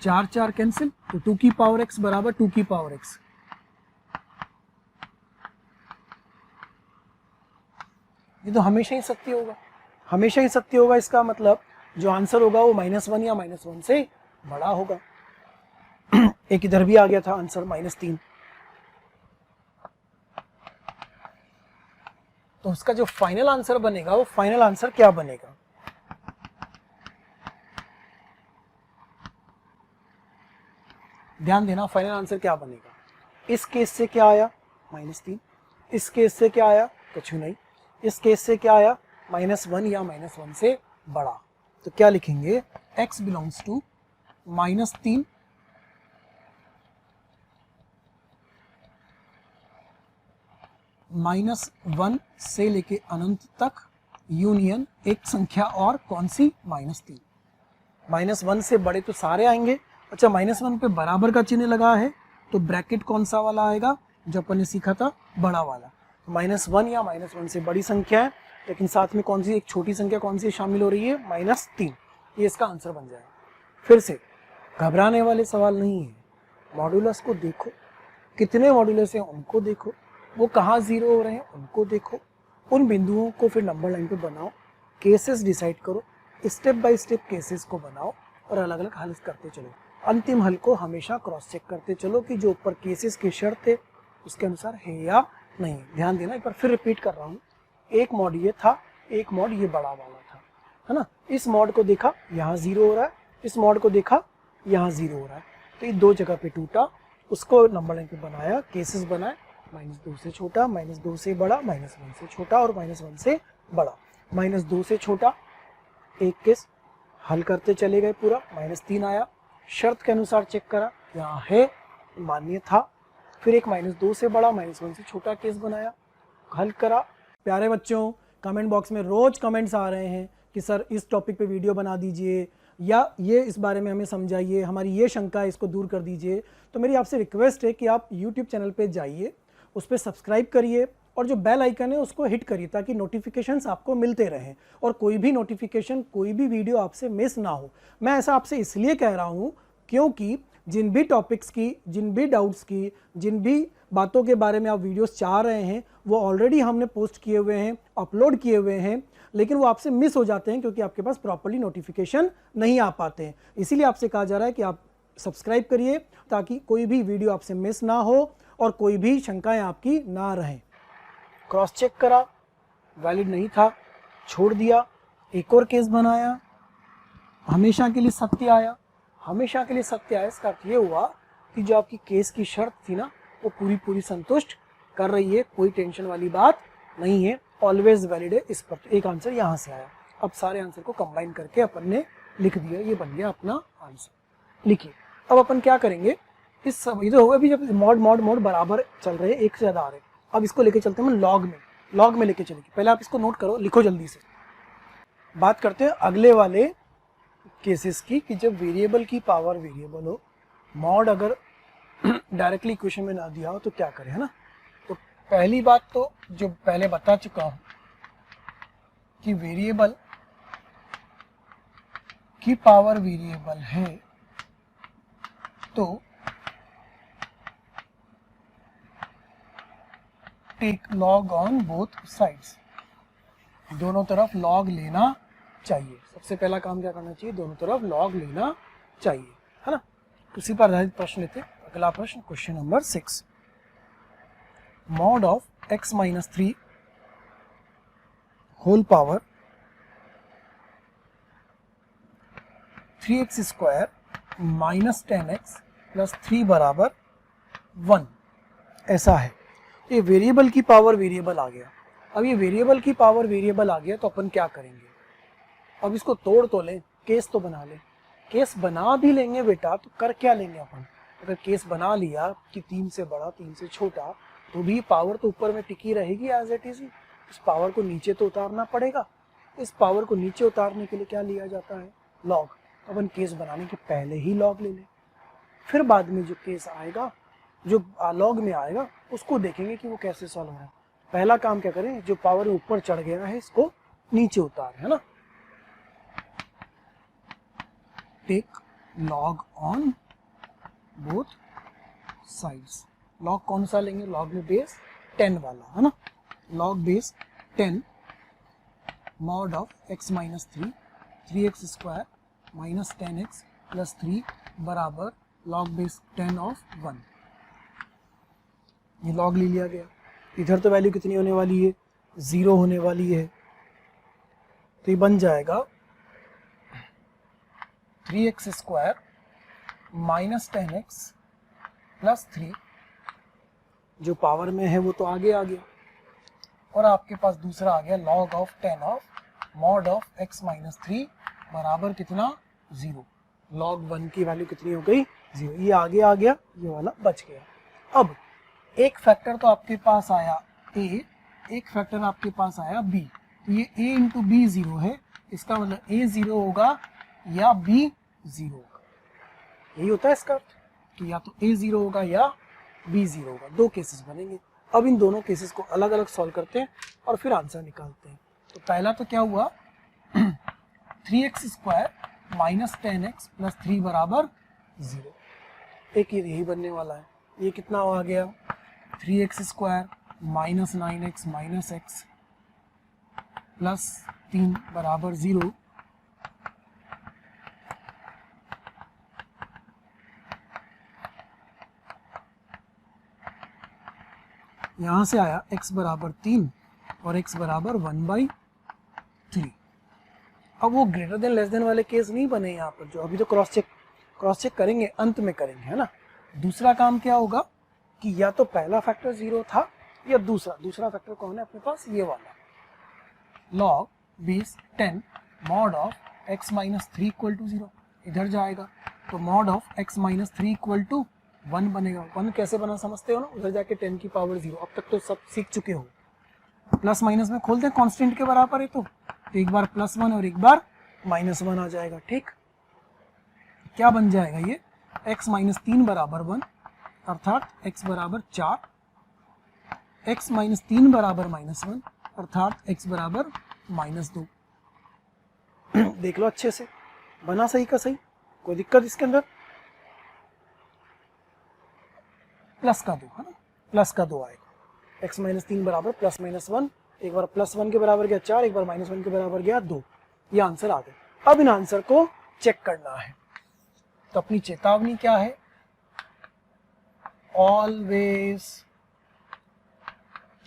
4 4 कैंसिल, तो 2 की पावर x बराबर 2 की पावर x। ये तो हमेशा ही सत्य होगा, हमेशा ही सत्य होगा। इसका मतलब जो आंसर होगा वो -1 या -1 से बड़ा होगा। एक इधर भी आ गया था आंसर -3। तो उसका जो फाइनल आंसर बनेगा वो फाइनल आंसर क्या बनेगा? ध्यान देना, फाइनल आंसर क्या बनेगा। इस केस से क्या आया -3, इस केस से क्या आया कुछ नहीं, इस केस से क्या आया -1 या -1 से बड़ा। तो क्या लिखेंगे, x बिलोंग्स टू -3 -1 से लेके अनंत तक यूनियन एक संख्या और कौन सी -3। -1 से बड़े तो सारे आएंगे। अच्छा, -1 पे बराबर का चिन्ह लगा है तो ब्रैकेट कौन सा वाला आएगा जो अपन ने सीखा था, बड़ा वाला। -1 या -1 से बड़ी संख्या है, लेकिन साथ में कौन सी एक छोटी संख्या कौन सी शामिल हो रही है, -3। ये इसका आंसर बन जाएगा। फिर से घबराने वाले सवाल नहीं है, मॉड्यूलस को देखो, कितने मॉड्यूलस हैं उनको देखो, वो कहाँ जीरो हो रहे हैं उनको देखो, उन बिंदुओं को फिर नंबर लाइन पे बनाओ, केसेस डिसाइड करो, स्टेप बाय स्टेप केसेस को बनाओ और अलग अलग हल करते चलो। अंतिम हल को हमेशा क्रॉस चेक करते चलो कि जो ऊपर केसेस की शर्त है उसके अनुसार है या नहीं। ध्यान देना, एक बार फिर रिपीट कर रहा हूँ, एक मॉड ये था, एक मॉड ये बड़ा वाला था, है ना। इस मॉड को देखा यहाँ जीरो हो रहा है, इस मॉड को देखा यहाँ जीरो हो रहा है, तो ये दो जगह पे टूटा, उसको नंबर लाइन पे बनाया, केसेस बनाए, -2 से छोटा, -2 से बड़ा, -1 से छोटा और -1 से बड़ा। -2 से छोटा एक केस हल करते चले गए पूरा, -3 आया, शर्त के अनुसार चेक करा यहाँ है, मान्य था। फिर एक -2 से बड़ा, -1 से छोटा केस बनाया, हल करा। प्यारे बच्चों, कमेंट बॉक्स में रोज कमेंट्स आ रहे हैं कि सर इस टॉपिक पे वीडियो बना दीजिए, या ये इस बारे में हमें समझाइए, हमारी ये शंका है इसको दूर कर दीजिए। तो मेरी आपसे रिक्वेस्ट है कि आप YouTube चैनल पे जाइए, उस पर सब्सक्राइब करिए और जो बेल आइकन है उसको हिट करिए ताकि नोटिफिकेशंस आपको मिलते रहें और कोई भी नोटिफिकेशन, कोई भी वीडियो आपसे मिस ना हो। मैं ऐसा आपसे इसलिए कह रहा हूँ क्योंकि जिन भी टॉपिक्स की, जिन भी डाउट्स की, जिन भी बातों के बारे में आप वीडियोस चाह रहे हैं वो ऑलरेडी हमने पोस्ट किए हुए हैं, अपलोड किए हुए हैं, लेकिन वो आपसे मिस हो जाते हैं क्योंकि आपके पास प्रॉपर्ली नोटिफिकेशन नहीं आ पाते हैं। इसीलिए आपसे कहा जा रहा है कि आप सब्सक्राइब करिए ताकि कोई भी वीडियो आपसे मिस ना हो और कोई भी शंकाएं आपकी ना रहें। क्रॉस चेक करा, वैलिड नहीं था, छोड़ दिया, एक और केस बनाया, हमेशा के लिए सत्य आया। हमेशा के लिए सत्य आया इसका अर्थ ये हुआ कि जो आपकी केस की शर्त थी ना वो पूरी संतुष्ट कर रही है, कोई टेंशन वाली बात नहीं है, ऑलवेज वैलिड है। इस पर एक आंसर यहाँ से आया। अब सारे आंसर को कंबाइन करके अपन ने लिख दिया, ये बन गया अपना आंसर। लिखिए, अब अपन क्या करेंगे, इस सब ये तो होगा अभी जब मॉड बराबर चल रहे हैं, एक से ज़्यादा आ रहे हैं, अब इसको लेके चलते हैं लॉग में लेके चलेंगे। पहले आप इसको नोट करो, लिखो जल्दी से। बात करते हैं अगले वाले केसेस की कि जब वेरिएबल की पावर वेरिएबल हो, मॉड अगर डायरेक्टली इक्वेशन में ना दिया हो तो क्या करें, है ना। तो पहली बात तो जो पहले बता चुका हूं कि वेरिएबल की पावर वेरिएबल है तो take log on both sides, दोनों तरफ लॉग लेना चाहिए। सबसे पहला काम क्या करना चाहिए, दोनों तरफ लॉग लेना चाहिए, है ना। उसी पर आधारित प्रश्न लेते हैं। अगला प्रश्न, question number 6, mod of x minus 3 whole power 3x square minus 10x plus 3 बराबर 1 ऐसा है। ये वेरिएबल की पावर वेरिएबल आ गया। अब ये वेरिएबल की पावर वेरिएबल आ गया तो अपन क्या करेंगे, अब इसको तोड़ तो लें, केस तो बना लें। केस बना भी लेंगे बेटा तो कर क्या लेंगे अपन, अगर केस बना लिया कि 3 से बड़ा 3 से छोटा तो भी पावर तो ऊपर में टिकी रहेगी एज इट इज। इस पावर को नीचे तो उतारना पड़ेगा। इस पावर को नीचे उतारने के लिए क्या लिया जाता है, लॉग। अपन केस बनाने के पहले ही लॉग ले लें, फिर बाद में जो केस आएगा, जो लॉग में आएगा, उसको देखेंगे कि वो कैसे सॉल्व हो रहा है। पहला काम क्या करें, जो पावर ऊपर चढ़ गया है इसको नीचे उतार, है ना। Take log on both sides. Log कौन सा लेंगे, लॉग में बेस 10 वाला, है ना। Log base 10 mod of x minus 3 3x square minus 10x plus 3 बराबर लॉग बेस 10 ऑफ 1। ये लॉग ले लिया गया। इधर तो वैल्यू कितनी होने वाली है, 0 होने वाली है, तो ये बन जाएगा 3x square minus 10x plus 3, जो पावर में है वो तो आगे आ गया, और आपके पास दूसरा आ गया log of 10 of mod of x minus 3 बराबर कितना, 0। लॉग 1 की वैल्यू कितनी हो गई, 0। ये आगे आ गया, ये वाला बच गया। अब एक फैक्टर तो आपके पास आया a, एक फैक्टर आपके पास आया b, तो ये a इंटू बी 0 है, इसका मतलब a 0 होगा या b 0 होगा। यही होता है इसका अर्थ कि या तो a 0 होगा या b 0 होगा। दो केसेस बनेंगे। अब इन दोनों केसेस को अलग अलग सॉल्व करते हैं और फिर आंसर निकालते हैं। तो पहला तो क्या हुआ 3x square minus 10x plus 3 बराबर 0, एक यही बनने वाला है। ये कितना आ गया 3x square minus 9x minus x plus 3 बराबर 0। यहाँ से आया x बराबर 3 और x बराबर 1/3। अब वो ग्रेटर देन लेस देन वाले केस नहीं बने यहाँ पर, जो अभी तो क्रॉस चेक करेंगे, अंत में करेंगे, है ना। दूसरा काम क्या होगा कि या तो पहला फैक्टर 0 था या दूसरा फैक्टर कौन है अपने पास, ये वाला log base 10 mod of x minus 3 equal to 0 इधर जाएगा, तो mod of x minus 3 equal to 1 बनेगा। 1 कैसे बना समझते हो ना, उधर जाके 10 की पावर 0, अब तक तो सब सीख चुके हो। प्लस माइनस में खोलते हैं, कांस्टेंट के बराबर है तो एक बार +1 और एक बार -1 आ जाएगा। ठीक, क्या बन जाएगा ये x माइनस 3 बराबर 1, अर्थात x बराबर 4, x माइनस 3 बराबर -1 अर्थात x बराबर -2। देख लो अच्छे से, बना सही का सही, कोई दिक्कत इसके अंदर। प्लस का 2 है ना, प्लस का 2 आएगा। x माइनस 3 बराबर प्लस माइनस 1, एक बार +1 के बराबर गया 4, एक बार -1 के बराबर गया 2। ये आंसर आ गया। अब इन आंसर को चेक करना है, तो अपनी चेतावनी क्या है, always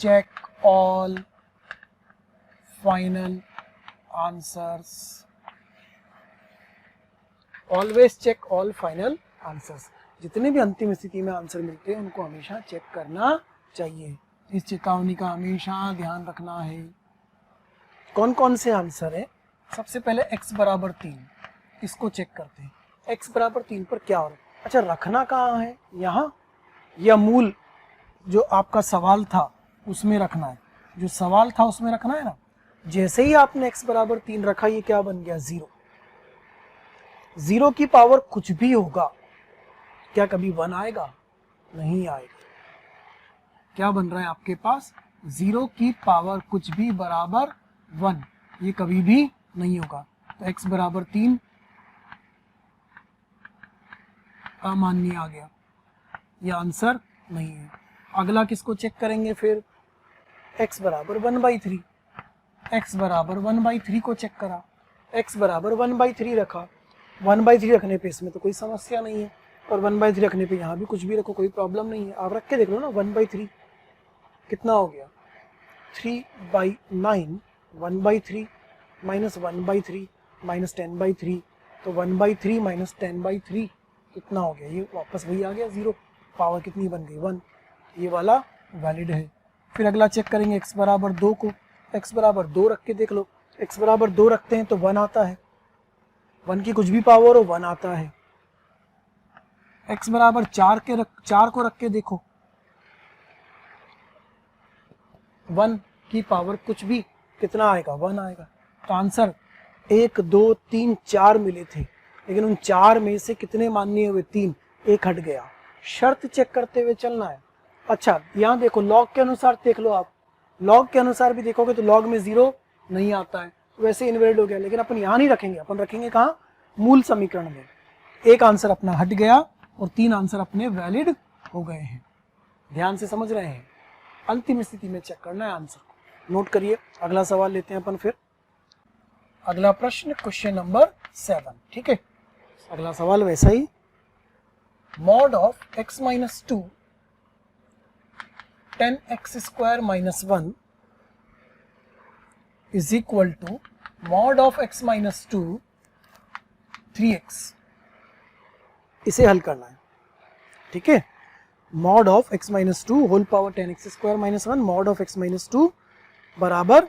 check all final answers. Always check all final answers. जितने भी अंतिम स्थिति में आंसर मिलते हैं उनको हमेशा चेक करना चाहिए। इस चेतावनी का हमेशा ध्यान रखना है। कौन कौन से आंसर है, सबसे पहले x बराबर 3, इसको चेक करते हैं। x बराबर 3 पर क्या हो रहा है, अच्छा रखना कहाँ है, यहाँ या मूल जो आपका सवाल था उसमें रखना है, जो सवाल था उसमें रखना है ना। जैसे ही आपने x बराबर 3 रखा, ये क्या बन गया 0। 0 की पावर कुछ भी होगा, क्या कभी 1 आएगा, नहीं आएगा। क्या बन रहा है आपके पास, 0 की पावर कुछ भी बराबर 1, ये कभी भी नहीं होगा। तो x बराबर 3 अमान्य आ गया, ये आंसर नहीं है। अगला किसको चेक करेंगे फिर, x बराबर 1/3, x बराबर 1/3 को चेक करा, x बराबर 1/3 रखा, 1/3 रखने पे इसमें तो कोई समस्या नहीं है, और 1/3 रखने पे यहाँ भी कुछ भी रखो कोई प्रॉब्लम नहीं है। आप रख के देख लो ना, 1/3 कितना हो गया, 3/9, 1/3 माइनस 1/3 माइनस 10/3, तो 1/3 माइनस 10/3 कितना हो गया, ये वापस वही आ गया 0, पावर कितनी बन गई 1, ये वाला वैलिड है। फिर अगला चेक करेंगे x बराबर 2 को, x बराबर 2 रख के देख लो, x बराबर 2 रखते हैं तो 1 आता है, 1 की कुछ भी पावर हो 1 आता है। x बराबर 4 को रख के देखो, 1 की पावर कुछ भी कितना आएगा 1 आएगा। तो आंसर 1 2 3 4 मिले थे, लेकिन उन 4 में से कितने मान्य हुए, 3, एक हट गया। शर्त चेक करते हुए चलना है। अच्छा यहाँ देखो, लॉग के अनुसार देख लो आप, लॉग के अनुसार भी देखोगे तो लॉग में 0 नहीं आता है, वैसे इनवैलिड हो गया। लेकिन अपन यहाँ नहीं रखेंगे, अपन रखेंगे कहाँ, मूल समीकरण में। एक आंसर अपना हट गया और 3 आंसर अपने वैलिड हो गए हैं। ध्यान से समझ रहे हैं, अंतिम स्थिति में चेक करना है आंसर को। नोट करिए, अगला सवाल लेते हैं अपन फिर। अगला प्रश्न क्वेश्चन नंबर 7, ठीक है। अगला सवाल वैसा ही, mod of x minus 2 10x² minus 1 is equal to mod of x minus 2 3x, इसे हल करना है, ठीक है। Mod of x minus 2 whole power 10x² minus 1, mod of x minus 2 बराबर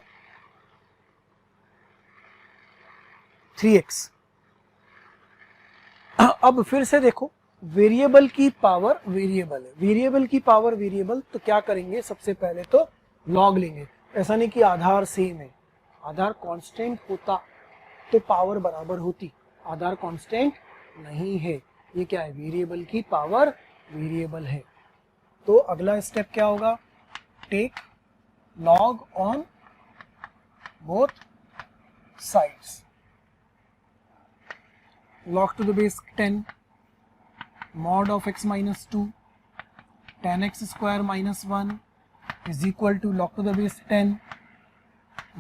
3x। अब फिर से देखो, वेरिएबल की पावर वेरिएबल है, वेरिएबल की पावर वेरिएबल, तो क्या करेंगे, सबसे पहले तो लॉग लेंगे। ऐसा नहीं कि आधार सेम है, आधार कांस्टेंट होता तो पावर बराबर होती, आधार कांस्टेंट नहीं है, ये क्या है, वेरिएबल की पावर वेरिएबल है। तो अगला स्टेप क्या होगा, take log on both sides, log to the base 10 mod of x minus 2 10x square minus 1 is equal to log to the base 10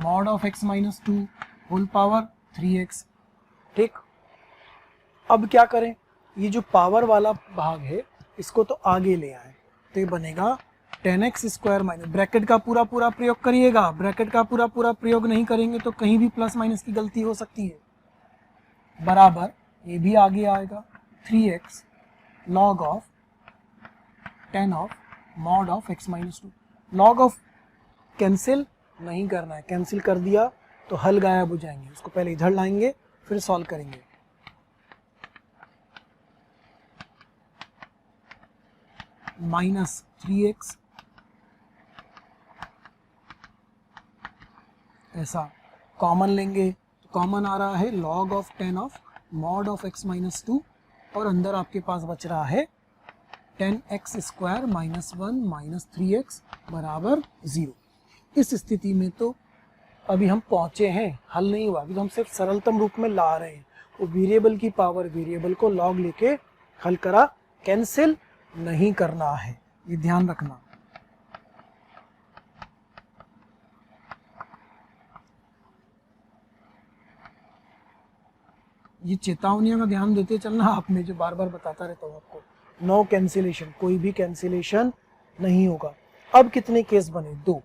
mod of x minus 2 whole power 3x, ठीक। अब क्या करें, ये जो पावर वाला भाग है इसको तो आगे ले आए, तो ये बनेगा 10x² माइनस, ब्रैकेट का पूरा प्रयोग करिएगा, ब्रैकेट का पूरा प्रयोग नहीं करेंगे तो कहीं भी प्लस माइनस की गलती हो सकती है, बराबर ये भी आगे आएगा 3x log of 10 of mod of x minus 2। Log of cancel नहीं करना है, कैंसिल कर दिया तो हल गायब हो जाएंगे, उसको पहले इधर लाएंगे फिर सॉल्व करेंगे। माइनस 3x, ऐसा कॉमन लेंगे तो कॉमन आ रहा है log of 10 of mod of x minus 2, और अंदर आपके पास बच रहा है 10x² माइनस 1 माइनस 3x बराबर 0। इस स्थिति में तो अभी हम पहुंचे हैं, हल नहीं हुआ, अभी तो हम सिर्फ सरलतम रूप में ला रहे हैं। वो वेरिएबल की पावर वेरिएबल को लॉग लेके हल करा, कैंसिल नहीं करना है, ये ध्यान रखना। ये चेतावनियों का ध्यान देते चलना, आपने जो बार बार बताता रहता हूँ आपको, नो कैंसिलेशन, कोई भी कैंसिलेशन नहीं होगा। अब कितने केस बने, 2,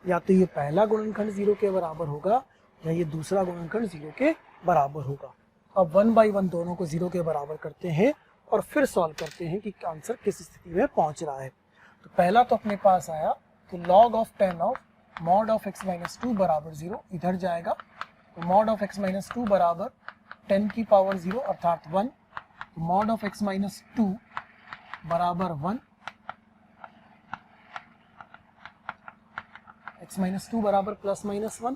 या तो ये पहला गुणनखंड 0 के बराबर होगा या ये दूसरा गुणनखंड 0 के बराबर होगा। अब 1 बाई 1 दोनों को 0 के बराबर करते हैं और फिर सॉल्व करते हैं कि आंसर किस स्थिति में पहुंच रहा है। तो पहला तो अपने पास आया कि log of 10 of mod of x minus 2 बराबर 0, इधर जाएगा तो मॉड ऑफ x माइनस 2 बराबर 10 की पावर 0 अर्थात 1, तो मॉड ऑफ x माइनस 2 बराबर 1, x माइनस 2 बराबर प्लस माइनस 1,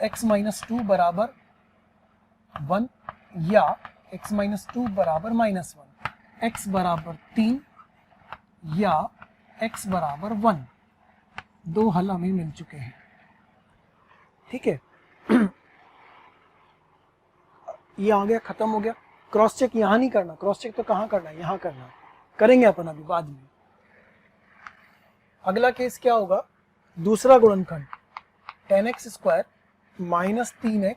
x माइनस 2 बराबर 1 या x माइनस 2 बराबर माइनस 1, x बराबर 3 या x बराबर 1। 2 हल हमें मिल चुके हैं, ठीक है। ये आ गया, खत्म हो गया। क्रॉस चेक यहाँ नहीं करना, क्रॉस चेक तो कहाँ करना है, यहाँ करना, करेंगे अपन अभी बाद में। अगला केस क्या होगा, दूसरा गुणनखंड 10x square minus 3x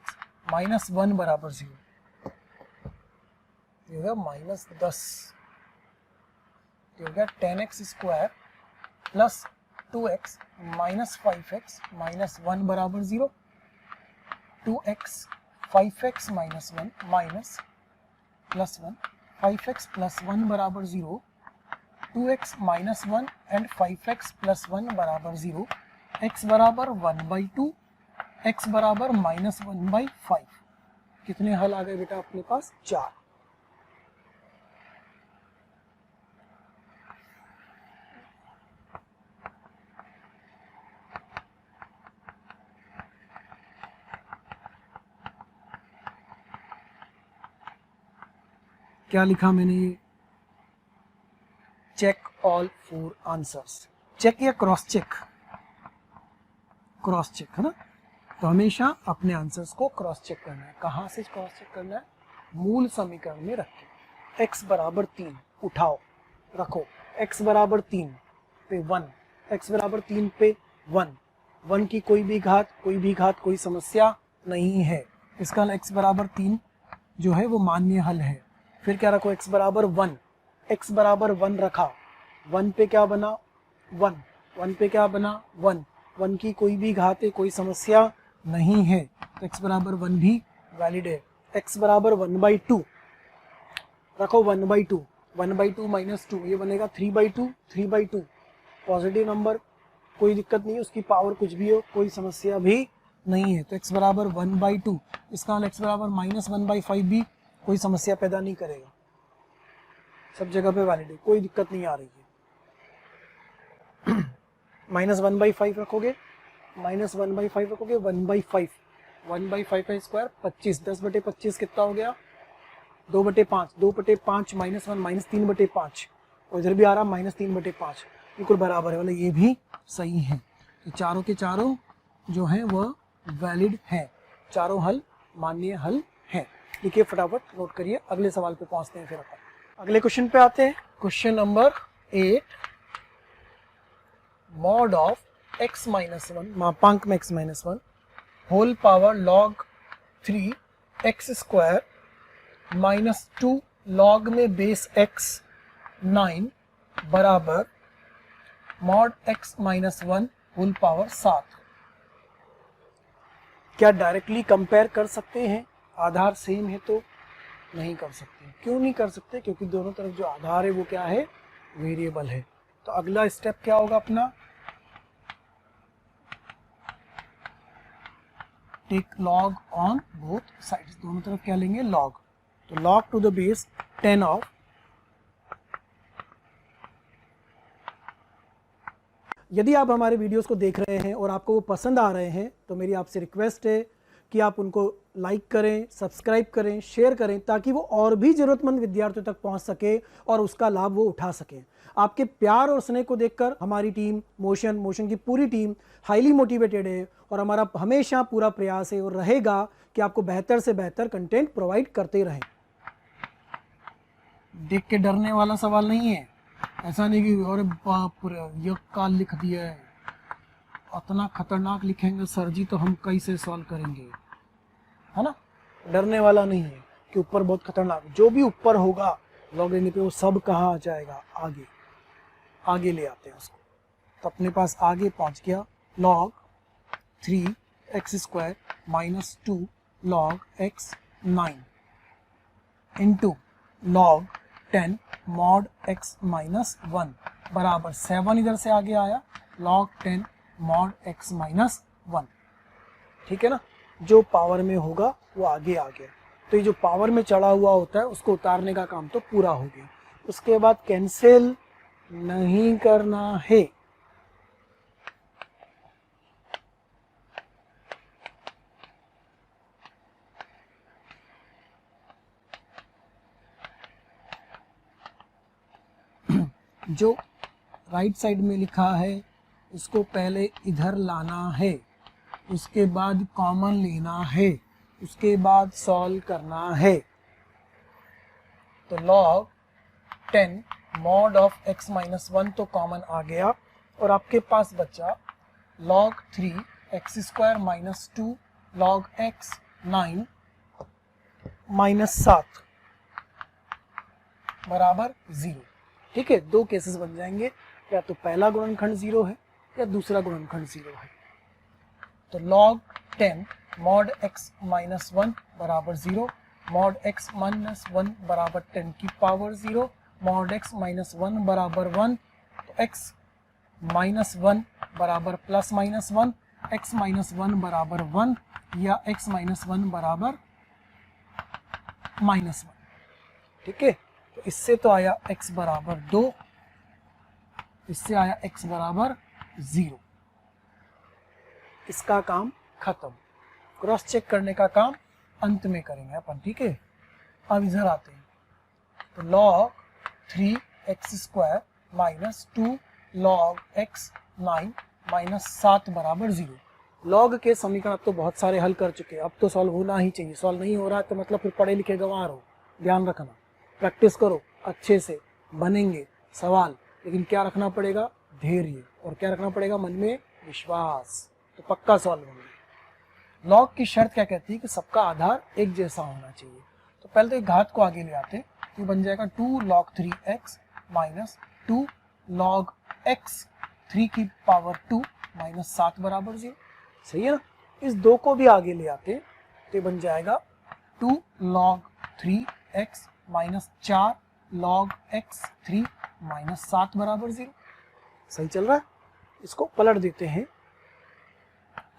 minus 1 बराबर 0, ये होगा माइनस 10, ये हो गया 10x square plus 2x minus 5x minus 1 बराबर 0, 2x 5x minus 1 minus plus 1, 5x plus 1 बराबर 0, 2x minus 1 and 5x plus 1 बराबर 0, x बराबर 1/2, x बराबर माइनस 1/5। कितने हल आ गए बेटा अपने पास, 4। क्या लिखा मैंने, ये चेक ऑल 4 आंसर्स, चेक या क्रॉस चेक, क्रॉस चेक है ना, तो हमेशा अपने आंसर्स को क्रॉस चेक करना है। कहाँ से क्रॉस चेक करना है, मूल समीकरण में रख के, x बराबर 3 उठाओ रखो, x बराबर 3 पे 1, x बराबर 3 पे 1 की कोई भी घात कोई समस्या नहीं है, इसका x बराबर 3 जो है वो मान्य हल है। फिर क्या रखो, x बराबर 1, x बराबर 1 रखा, 1 पे क्या बना 1 पे क्या बना 1 की कोई भी घात है कोई समस्या नहीं है, तो x बराबर 1 भी वैलिड है। x बराबर 1/2 रखो, 1/2 माइनस 2 ये बनेगा 3/2 पॉजिटिव नंबर, कोई दिक्कत नहीं है, उसकी पावर कुछ भी हो कोई समस्या भी नहीं है, तो x बराबर 1/2, इसका x बराबर माइनस 1/5 भी कोई समस्या पैदा नहीं करेगा, सब जगह पे वैलिड है, कोई दिक्कत नहीं आ रही है। माइनस 1/5 रखोगे, 1/5 का स्क्वायर 25, 10/25 कितना हो गया 2/5 माइनस 1 माइनस 3/5, और इधर भी आ रहा माइनस 3/5, बिल्कुल बराबर है, मतलब ये भी सही है। तो चारों के चारों जो हैं वह वैलिड हैं, चारों हल मान्य हल हैं। लिखिए फटाफट, नोट करिए, अगले सवाल पे पहुंचते हैं। फिर अपन अगले क्वेश्चन पे आते हैं। Question number 8, mod of x minus 1, मापांक में x minus 1 whole power log 3 x square minus 2 log में बेस x 9 बराबर mod x minus 1 whole power 7। क्या डायरेक्टली कंपेयर कर सकते हैं, आधार सेम है तो नहीं कर सकते। क्यों नहीं कर सकते, क्योंकि दोनों तरफ जो आधार है वो क्या है, वेरिएबल है। तो अगला स्टेप क्या होगा अपना, take log on both sides, दोनों तरफ क्या लेंगे लॉग, तो log to the base 10 of, यदि आप हमारे वीडियोस को देख रहे हैं और आपको वो पसंद आ रहे हैं तो मेरी आपसे रिक्वेस्ट है कि आप उनको लाइक करें, सब्सक्राइब करें, शेयर करें, ताकि वो और भी ज़रूरतमंद विद्यार्थियों तक पहुंच सके और उसका लाभ वो उठा सकें। आपके प्यार और स्नेह को देखकर हमारी टीम मोशन की पूरी टीम हाईली मोटिवेटेड है, और हमारा हमेशा पूरा प्रयास है और रहेगा कि आपको बेहतर से बेहतर कंटेंट प्रोवाइड करते रहें। देख के डरने वाला सवाल नहीं है, ऐसा नहीं कि अरे बाप रे ये काल लिख दिया है, इतना खतरनाक लिखेंगे सर जी तो हम कैसे सॉल्व करेंगे, है ना। डरने वाला नहीं है कि ऊपर बहुत खतरनाक, जो भी ऊपर होगा लॉग लेने पे वो सब कहाँ आ जाएगा, आगे ले आते हैं उसको। तो अपने पास आगे पहुंच गया log 3 x square minus 2 log x 9 into log 10 mod x minus 1 बराबर 7, इधर से आगे आया log 10 मॉड x माइनस 1, ठीक है ना। जो पावर में होगा वो आगे आ गया, तो ये जो पावर में चढ़ा हुआ होता है उसको उतारने का काम तो पूरा हो गया। उसके बाद कैंसिल नहीं करना है, जो राइट साइड में लिखा है उसको पहले इधर लाना है, उसके बाद कॉमन लेना है, उसके बाद सॉल्व करना है। तो log 10 mod of x minus 1 तो कॉमन आ गया, और आपके पास बचा log 3 x square minus 2 log x 9 minus 7 बराबर 0। ठीक है, दो केसेस बन जाएंगे, या तो पहला गुणनखंड 0 है या दूसरा गुणनखंड 0 है। तो log 10 mod x माइनस 1 बराबर 0, mod x माइनस 1 बराबर 10 की पावर 0, mod x माइनस 1 बराबर 1, तो x माइनस 1 बराबर प्लस माइनस 1, x माइनस 1 बराबर 1 या x माइनस 1 बराबर माइनस 1। ठीक है, तो इससे तो आया x बराबर 2, इससे आया x बराबर 0। इसका काम खत्म। क्रॉस चेक करने का काम अंत में करेंगे अपन। ठीक है, अब इधर आते हैं। तो log 3x square minus 2 log x 9 minus 7 बराबर 0। लॉग के समीकरण अब तो बहुत सारे हल कर चुके हैं, अब तो सॉल्व होना ही चाहिए। सॉल्व नहीं हो रहा है तो मतलब फिर पढ़े लिखे गंवार हो। ध्यान रखना, प्रैक्टिस करो, अच्छे से बनेंगे सवाल, लेकिन क्या रखना पड़ेगा? धैर्य। और क्या रखना पड़ेगा? मन में विश्वास, तो पक्का सॉल्व होंगे। लॉग की शर्त क्या कहती है कि सबका आधार एक जैसा होना चाहिए। तो पहले तो एक घात को आगे ले आते हैं, तो बन जाएगा 2 log 3x minus 2 log x 3 की पावर 2 माइनस 7 बराबर 0। सही है ना? इस दो को भी आगे ले आते हैं, तो बन जाएगा 2 log 3x minus 4 log x 3 minus 7 बराबर 0। सही चल रहा है? इसको पलट देते हैं,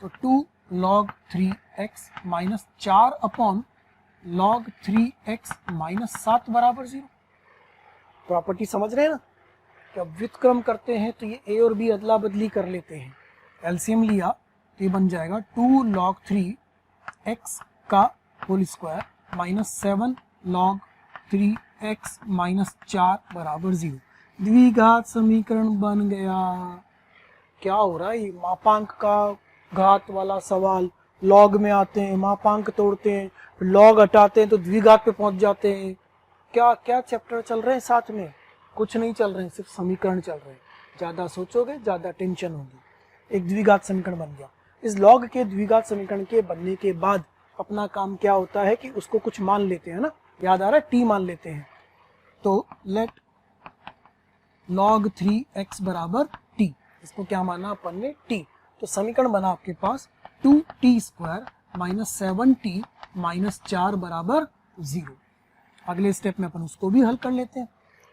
तो 2 log 3x minus 4 upon log 3x minus 7 बराबर 0। प्रॉपर्टी समझ रहे हैं ना? कि अब व्युत्क्रम करते हैं तो ये a और b अदला बदली कर लेते हैं। एलसीएम लिया तो ये बन जाएगा 2 log 3x का whole square minus 7 log 3x minus 4 बराबर 0। द्विघात समीकरण बन गया। क्या हो रहा है? ये मापांक का घात वाला सवाल, लॉग में आते हैं, मापांक तोड़ते हैं, फिर लॉग हटाते हैं तो द्विघात पे पहुंच जाते हैं। क्या क्या चैप्टर चल रहे हैं साथ में? कुछ नहीं चल रहे हैं, सिर्फ समीकरण चल रहे हैं। ज़्यादा सोचोगे ज़्यादा टेंशन होगी। एक द्विघात समीकरण बन गया। इस लॉग के द्विघात समीकरण के बनने के बाद अपना काम क्या होता है कि उसको कुछ मान लेते हैं ना, याद आ रहा है? टी मान लेते हैं। तो लेट log 3x बराबर t, इसको क्या माना अपन ने? t। तो समीकरण बना आपके पास 2t square minus 7t minus 4 बराबर 0। अगले स्टेप में अपन उसको भी हल कर लेते हैं।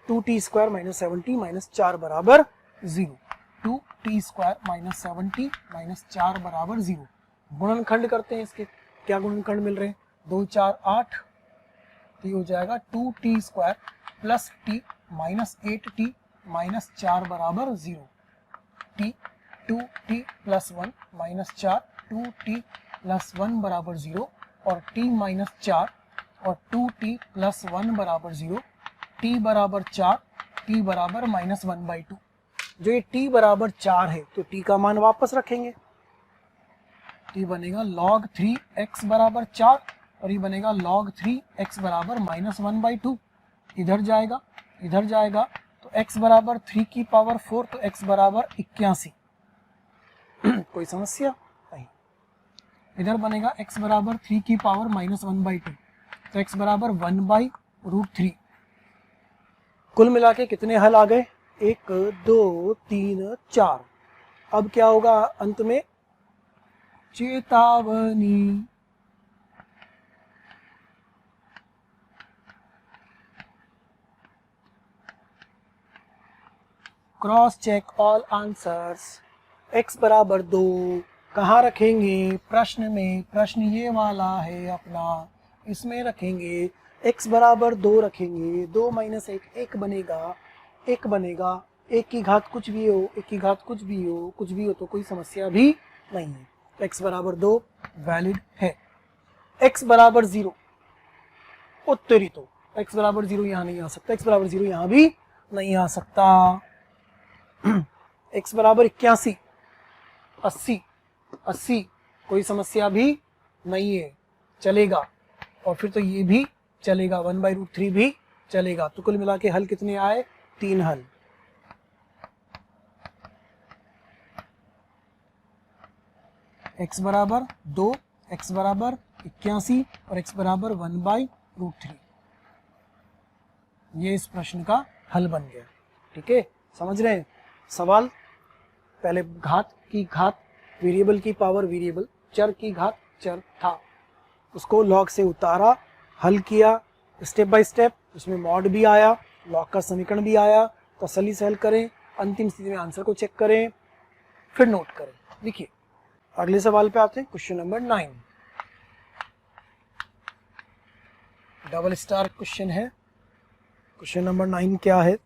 2t square minus 7t minus 4 बराबर 0। 2t square minus 7t minus 4 बराबर 0। गुणनखंड करते हैं इसके। क्या गुणनखंड मिल रहे हैं? 2 4 8, तो ये हो जाएगा 2t square plus t minus 8t minus 4 बराबर 0। t 2t plus 1 minus 4 2t plus 1 बराबर 0 और t माइनस 4 और 2t प्लस 1 बराबर 0। t बराबर 4, t बराबर माइनस 1/2। जो ये t बराबर 4 है तो t का मान वापस रखेंगे। t बनेगा log 3x बराबर 4 और ये बनेगा log 3x बराबर माइनस 1/2। इधर जाएगा, इधर जाएगा, तो x बराबर 3 की पावर 4, तो x बराबर 81। कोई समस्या नहीं। इधर बनेगा x बराबर 3 की पावर माइनस 1/2, तो x बराबर 1/√3। कुल मिला के कितने हल आ गए? 1 2 3 4। अब क्या होगा अंत में? चेतावनी। Cross check all answers. x बराबर 2 कहाँ रखेंगे? प्रश्न में। प्रश्न ये वाला है अपना, इसमें रखेंगे। x बराबर 2 रखेंगे। 2 माइनस 1 1 बनेगा, 1 बनेगा। 1 की घात कुछ भी हो, 1 की घात कुछ भी हो, कुछ भी हो तो कोई समस्या भी नहीं है। x बराबर 2 वैलिड है। x बराबर 0, उत्तरी तो x बराबर 0 यहाँ नहीं आ सकता, x बराबर 0 यहाँ भी नहीं आ सकता। x बराबर 81, 80, 80 कोई समस्या भी नहीं है, चलेगा। और फिर तो ये भी चलेगा, 1/√3 भी चलेगा। तो कुल मिला के हल कितने आए? 3 हल। x बराबर 2, x बराबर 81 और x बराबर 1/√3। ये इस प्रश्न का हल बन गया। ठीक है, समझ रहे हैं सवाल? पहले घात की घात, वेरिएबल की पावर वेरिएबल, चर की घात चर था, उसको लॉग से उतारा, हल किया स्टेप बाय स्टेप, उसमें मॉड भी आया, लॉग का समीकरण भी आया, तसल्ली से हल करें, अंतिम स्थिति में आंसर को चेक करें, फिर नोट करें। देखिए अगले सवाल पे आते हैं, question number 9। Double star question है। क्वेश्चन नंबर 9 क्या है?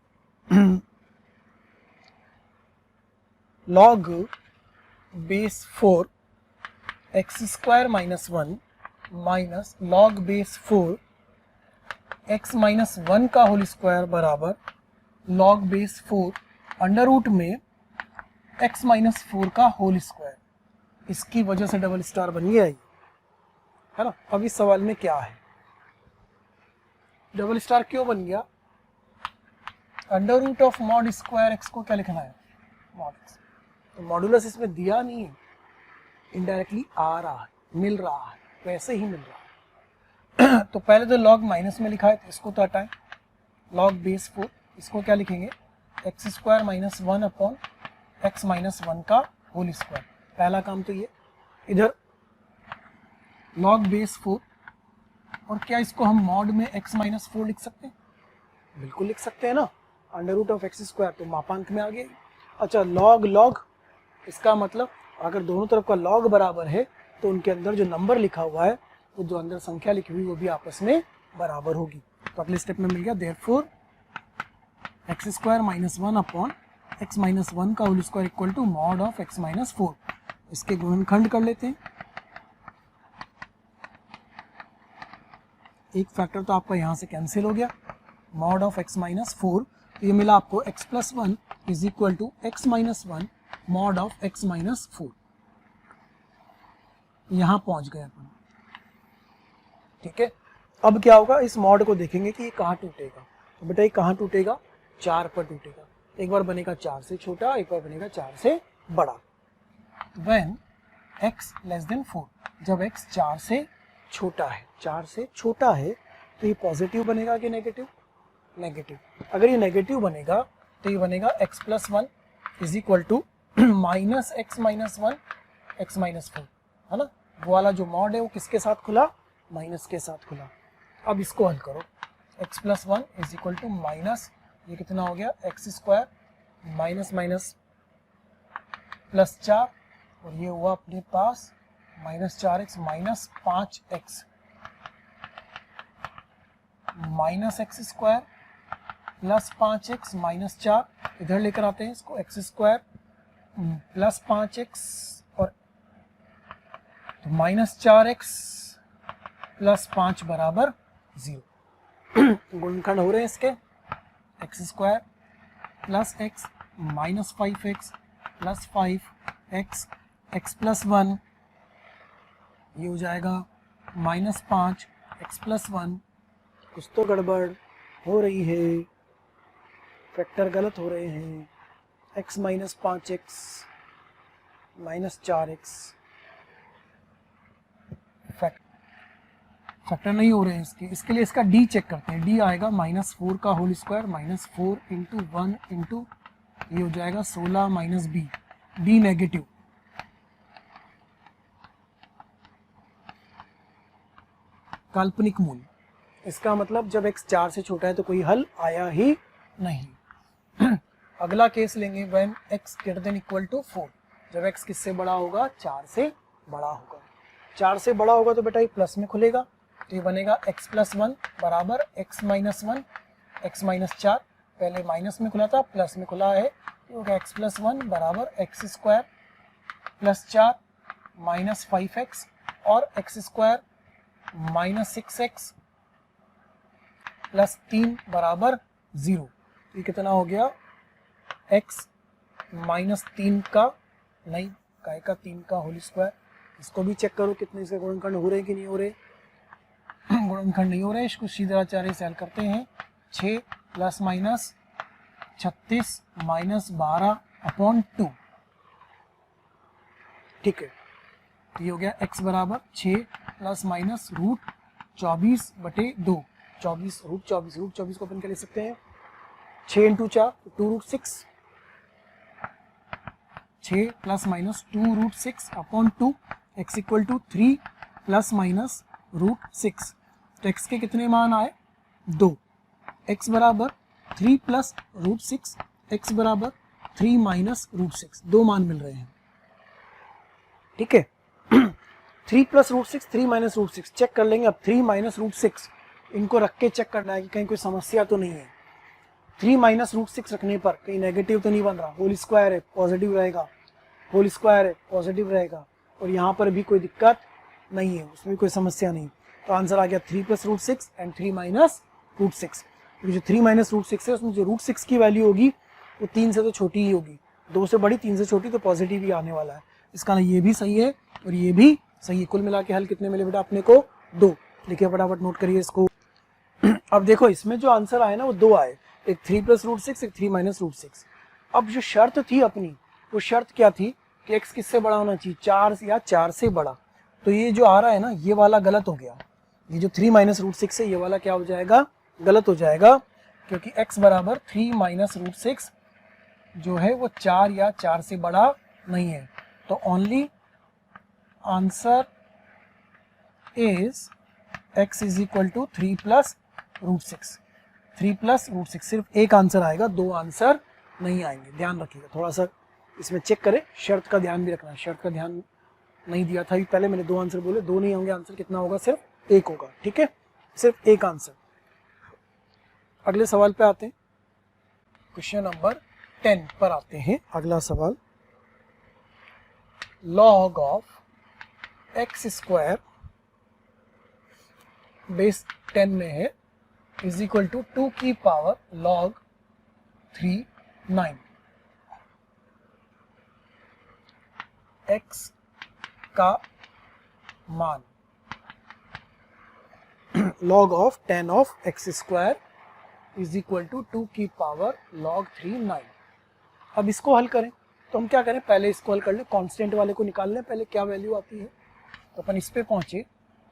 log base 4 x square minus 1 minus log base 4 x minus 1 का होल स्क्वायर बराबर log बेस 4 अंडर रूट में x माइनस 4 का होल स्क्वायर। इसकी वजह से डबल स्टार बन गया है ना। अब इस सवाल में क्या है, डबल स्टार क्यों बन गया? Under root of mod square X को क्या लिखना है? Mod x. तो मॉडुलस इसमें दिया नहीं है, इनडायरेक्टली आ रहा है, मिल रहा है, वैसे ही मिल रहा है। तो पहले तो लॉग माइनस में लिखा है तो इसको तो हटाएं, लॉग बेस 4, इसको क्या लिखेंगे? X square minus 1 upon X minus 1 का होल स्क्वायर। पहला काम तो ये। इधर लॉग बेस 4, और क्या इसको हम मॉड में x माइनस 4 लिख सकते हैं? बिल्कुल लिख सकते हैं ना, under root of x square तो मापांक में आ गया। अच्छा, लॉग लॉग, इसका मतलब अगर दोनों तरफ का लॉग बराबर है तो उनके अंदर जो नंबर लिखा हुआ है, वो जो अंदर संख्या लिखी हुई वो भी आपस में बराबर होगी। तो अगले स्टेप में मिल गया therefore X square minus 1 upon X minus 1 का whole square equal to mod of X minus 4। इसके गुणनखंड कर लेते हैं। एक फैक्टर तो आपका यहाँ से कैंसिल हो गया, मॉड ऑफ एक्स माइनस 4, तो ये मिला आपको x plus 1 is equal to X minus 1 mod of X minus 4। यहाँ पहुँच गए अपन। ठीक है, अब क्या होगा, इस मॉड को देखेंगे कि ये कहाँ टूटेगा। तो बेटा ये कहाँ टूटेगा? 4 पर टूटेगा। एक बार बनेगा 4 से छोटा, एक बार बनेगा 4 से बड़ा। When x लेस देन 4, जब x 4 से छोटा है, 4 से छोटा है, तो ये पॉजिटिव बनेगा कि नेगेटिव? नेगेटिव। अगर ये नेगेटिव बनेगा तो ये बनेगा x plus 1 is equal to minus X minus 1 X minus 4, है ना। वो वाला जो मॉड है वो किसके साथ खुला? माइनस के साथ खुला। अब इसको हल करो, x plus 1 is equal to minus, ये कितना हो गया? X square minus minus plus 4, और ये हुआ अपने पास minus 4x minus 5x minus x square plus 5x minus 4, इधर लेकर आते हैं इसको, एक्स स्क्वायर प्लस 5x और तो माइनस 4x प्लस 5 बराबर 0। गुणनखंड हो रहे हैं इसके, x square plus x minus 5x plus 5x x plus 1, ये हो जाएगा माइनस 5 एक्स प्लस 1। कुछ तो गड़बड़ हो रही है, फैक्टर गलत हो रहे हैं। x minus 5x minus 4x factor नहीं हो रहे हैं इसके लिए इसका d चेक करते हैं। d आएगा माइनस 4 का whole square minus 4 into 1 into ये हो जाएगा 16 माइनस b, d नेगेटिव। काल्पनिक मूल, इसका मतलब जब x 4 से छोटा है तो कोई हल आया ही नहीं। अगला केस लेंगे when x greater than equal to 4, जब x किससे बड़ा होगा? 4 से बड़ा होगा। 4 से बड़ा होगा तो बेटा ये प्लस में खुलेगा, तो ये बनेगा x प्लस 1 बराबर x माइनस 1 x माइनस 4, पहले माइनस में खुला था प्लस में खुला है, ये होगा x प्लस 1 बराबर x square plus 4 minus 5x और x square minus 6x plus 3 बराबर 0। ये कितना हो गया? x माइनस 3 का नहीं, काय का 3 का होल स्क्वायर। इसको भी चेक करो कितने से गुणनखंड हो रहे कि नहीं हो रहे। गुणनखंड नहीं हो रहे, इसको सीधा चारे से हल करते हैं। 6 प्लस माइनस 36 माइनस 12 अपॉन 2। ठीक है, ये हो गया x बराबर 6 प्लस माइनस रूट 24/2, 24 रूट 24 को अपन क्या लिख सकते हैं 6 into 4 2 root 6, 6 plus minus 2 root 6 upon 2, x equal to 3 plus minus root 6। तो x के कितने मान आए 2, x बराबर 3 प्लस रूट 6, x बराबर 3 माइनस रूट 6, 2 मान मिल रहे हैं। ठीक है 3 plus root 6 3 minus root 6 check कर लेंगे। अब 3 माइनस रूट 6 इनको रख के चेक करना है कि कहीं कोई समस्या तो नहीं है। 3 माइनस रूट 6 रखने पर कहीं नेगेटिव तो नहीं बन रहा, होल स्क्वायर है पॉजिटिव रहेगा, होल स्क्वायर है पॉजिटिव रहेगा, और यहाँ पर भी कोई दिक्कत नहीं है, उसमें कोई समस्या नहीं। तो आंसर आ गया 3 plus root 6 and 3 minus root 6। जो 3 माइनस रूट 6 है उसमें जो रूट 6 की वैल्यू होगी वो 3 से तो छोटी ही होगी, 2 से बड़ी 3 से छोटी, तो पॉजिटिव ही आने वाला है। इसका ना ये भी सही है और ये भी सही है। कुल मिला के हल कितने मिले बेटा अपने को 2। लिखिए फटाफट नोट करिए इसको। अब देखो इसमें जो आंसर आए ना वो 2 आए, एक 3 प्लस रूट 6 एक 3 माइनस रूट 6। अब जो शर्त थी अपनी वो शर्त क्या थी कि x किससे बड़ा होना चाहिए 4 या 4 से बड़ा। तो ये जो आ रहा है ना ये वाला गलत हो गया, ये जो 3 माइनस रूट 6 है ये वाला क्या हो जाएगा गलत हो जाएगा, क्योंकि x बराबर 3 माइनस रूट 6 जो है वो 4 या 4 से बड़ा नहीं है। तो only answer is x is equal to 3 plus root 6, 3 plus root 6। सिर्फ एक आंसर आएगा, 2 आंसर नहीं आएंगे, ध्यान रखिएगा। थोड़ा सा इसमें चेक करें, शर्त का ध्यान भी रखना है, शर्त का ध्यान नहीं दिया था पहले मैंने, 2 आंसर बोले, 2 नहीं होंगे आंसर, कितना होगा सिर्फ 1 होगा। ठीक है सिर्फ एक आंसर। अगले सवाल पे आते हैं, क्वेश्चन नंबर 10 पर आते हैं। अगला सवाल, log of x square base 10 में है इज इक्वल टू 2 की पावर लॉग 3 9। x का मान log of 10 of x square is equal to 2 की पावर log 3 9। अब इसको हल करें तो हम क्या करें, पहले इसको हल कर लें, कांस्टेंट वाले को निकाल लें पहले क्या वैल्यू आती है। तो अपन इस पे पहुंचे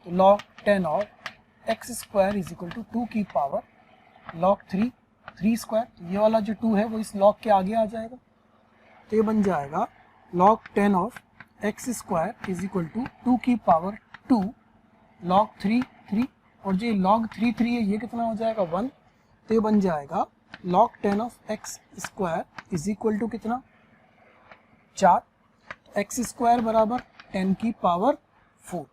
तो log 10 of x square is equal to 2 की पावर log 3 स्क्वायर, ये वाला जो 2 है वो इस log के आगे आ जाएगा, तो ये बन जाएगा log 10 of x square is equal to 2 की पावर 2 log 3, और जो log 3 है ये कितना हो जाएगा 1, तो ये बन जाएगा log 10 of x square is equal to कितना 4, एक्स स्क्वायर बराबर 10 की पावर 4,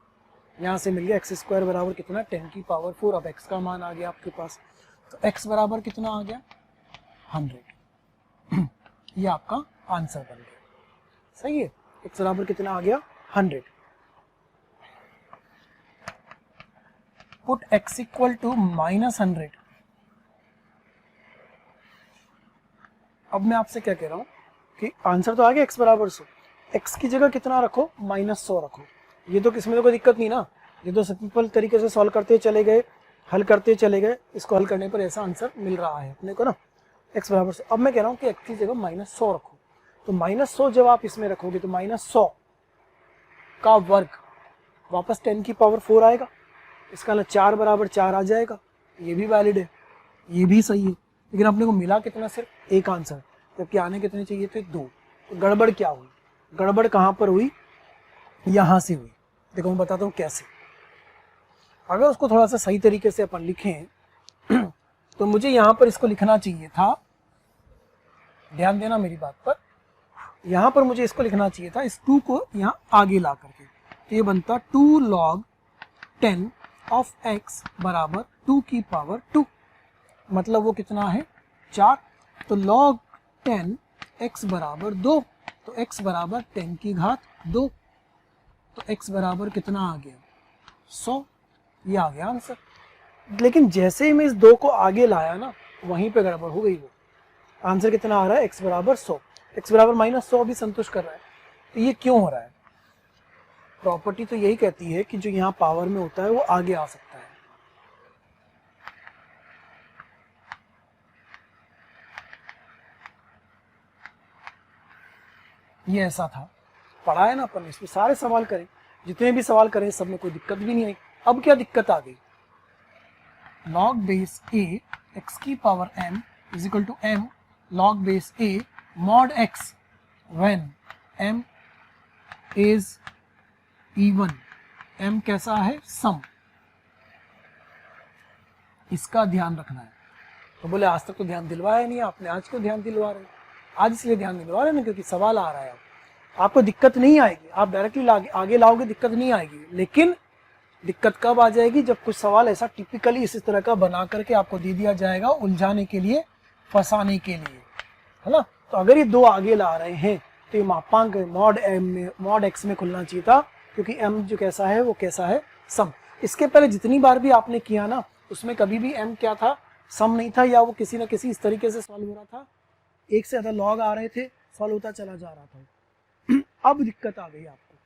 यहाँ से मिल गया एक्स स्क्वायर बराबर कितना 10 की पावर 4। अब एक्स का मान आ गया आपके पास, तो एक्स बराबर कितना आ गया 100। ये आपका आंसर बन गया, सही है। एक्स बराबर कितना आ गया 100। Put x equal to -100। अब मैं आपसे क्या कह रहा हूं कि आंसर तो आ गया x बराबर 100, x की जगह कितना रखो -100 रखो। ये तो किसमें तो कोई दिक्कत नहीं ना, ये तो सिंपल तरीके से सॉल्व करते चले गए, हल करते चले गए, इसको हल करने पर ऐसा आंसर मिल रहा है अपने को ना x बराबर 100। अब मैं कह रहा हूँ कि x की जगह -100 रखो, तो -100 जब आप इसमें रखोगे तो -100 का वर्ग वापस 10 की पावर 4 आएगा, इसका ना 4 बराबर 4 आ जाएगा, ये भी वैलिड है, ये भी सही है। लेकिन अपने को मिला कितना सिर्फ एक आंसर, जबकि आने कितने चाहिए थे 2। तो गड़बड़ क्या हुई, गड़बड़ कहाँ पर हुई, यहाँ से हुई। देखो मैं बताता हूँ कैसे। अगर उसको थोड़ा सा सही तरीके से अपन लिखें तो मुझे यहाँ पर इसको लिखना चाहिए था, ध्यान देना मेरी बात पर, यहाँ पर मुझे इसको लिखना चाहिए था इस 2 को यहाँ आगे ला करके, तो ये बनता 2 log 10 ऑफ x बराबर 2 की पावर 2, मतलब वो कितना है 4। तो log 10 x बराबर 2, तो x बराबर 10 की घात 2, तो x बराबर कितना आ गया 100, ये आ गया आंसर। लेकिन जैसे ही मैं इस 2 को आगे लाया ना वहीं पे गड़बड़ हो गई। वो आंसर कितना आ रहा है x बराबर 100, x बराबर -100 भी संतुष्ट कर रहा है। तो ये क्यों हो रहा है, प्रॉपर्टी तो यही कहती है कि जो यहाँ पावर में होता है वो आगे आ सकता है। ये ऐसा था, पढ़ा है ना अपन, इसमें सारे सवाल करें जितने भी सवाल करें सब में कोई दिक्कत भी नहीं आई। अब क्या दिक्कत आ गई, log बेस a x की power m is equal to m log base a mod x when m is even, m कैसा है, सम, इसका ध्यान रखना है। तो बोले आज तक तो ध्यान दिलवाया नहीं आपने, आज क्यों ध्यान दिलवा रहे हैं? आज इसलिए ध्यान दिलवा रहे हैं क्योंकि सवाल आ रहा है। आपको दिक्कत नहीं आएगी, आप डायरेक्टली आगे लाओगे दिक्कत नहीं आएगी, लेकिन दिक्कत कब आ जाएगी, जब कुछ सवाल ऐसा टिपिकली इस तरह का बना करके आपको दे दिया जाएगा उलझाने के लिए, फंसाने के लिए, है ना। तो अगर ये दो आगे ला रहे हैं तो ये मापांक मॉड एम में, मॉड एक्स में खुलना चाहिए था, क्योंकि एम जो कैसा है वो कैसा है, सम। इसके पहले जितनी बार भी आपने किया ना उसमें कभी भी एम क्या था, सम नहीं था, या वो किसी न किसी इस तरीके से सॉल्व हो रहा था, एक से ज़्यादा लॉग आ रहे थे, सॉल्व होता चला जा रहा था। अब दिक्कत आ गई आपको,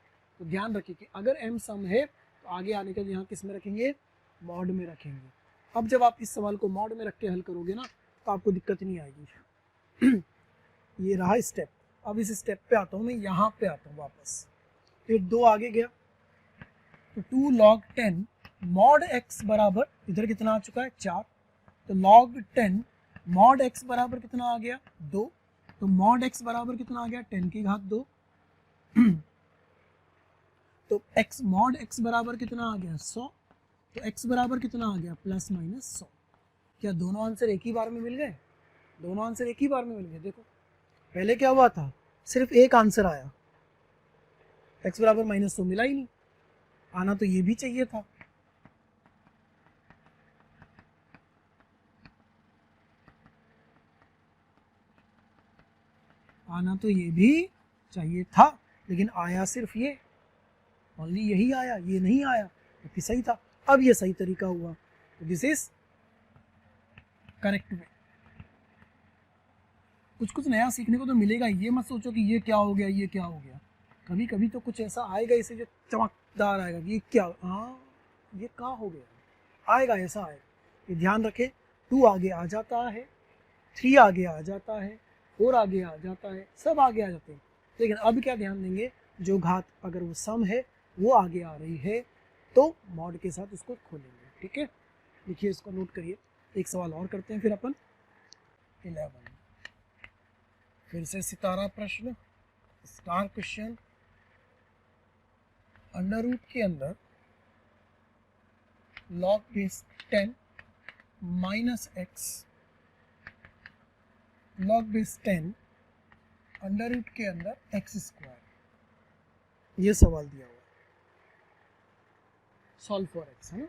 तो ध्यान रखिए कि अगर एम सम है तो आगे आने के यहाँ किस में रखेंगे, मॉड में रखेंगे। अब जब आप इस सवाल को मॉड में रख के हल करोगे ना तो आपको दिक्कत नहीं आएगी। ये रहा स्टेप। अब इस स्टेप पे आता हूँ मैं, यहाँ पे आता हूँ वापस, फिर 2 आगे गया तो 2 log 10 मॉड x बराबर, इधर कितना आ चुका है 4, तो log 10 मॉड x बराबर कितना आ गया 2, तो मॉड x बराबर कितना आ गया 10 की घात 2। तो x मॉड x बराबर कितना आ गया 100, तो x बराबर कितना आ गया प्लस माइनस 100। क्या दोनों आंसर एक ही बार में मिल गए? दोनों आंसर एक ही बार में मिल गए। देखो पहले क्या हुआ था, सिर्फ एक आंसर आया, x बराबर -100 मिला ही नहीं, आना तो ये भी चाहिए था। आना तो ये भी चाहिए था, लेकिन आया सिर्फ ये, ओनली यही आया, ये नहीं आया, तो फिर सही था। अब ये सही तरीका हुआ, तो दिस इज करेक्ट वे। कुछ कुछ नया सीखने को तो मिलेगा, ये मत सोचो कि ये क्या हो गया, ये क्या हो गया। कभी कभी तो कुछ ऐसा आएगा इसे जो चमकदार आएगा कि ये क्या, हाँ ये क्या हो गया, आएगा, ऐसा आएगा। ये ध्यान रखें। 2 आगे आ जाता है, 3 आगे आ जाता है, 4 आगे आ जाता है, सब आगे आ जाते हैं। लेकिन अब क्या ध्यान देंगे, जो घात अगर वो सम है वो आगे आ रही है तो मॉड के साथ उसको खोलेंगे। ठीक है, देखिए इसको नोट करिए। एक सवाल और करते हैं फिर अपन 11, फिर से सितारा प्रश्न, स्टार क्वेश्चन। अंडर रूट के अंदर log base 10 minus x log base 10 under root के अंदर एक्स स्क्वायर, ये सवाल दिया हुआ है। सॉल्व फॉर एक्स, है ना।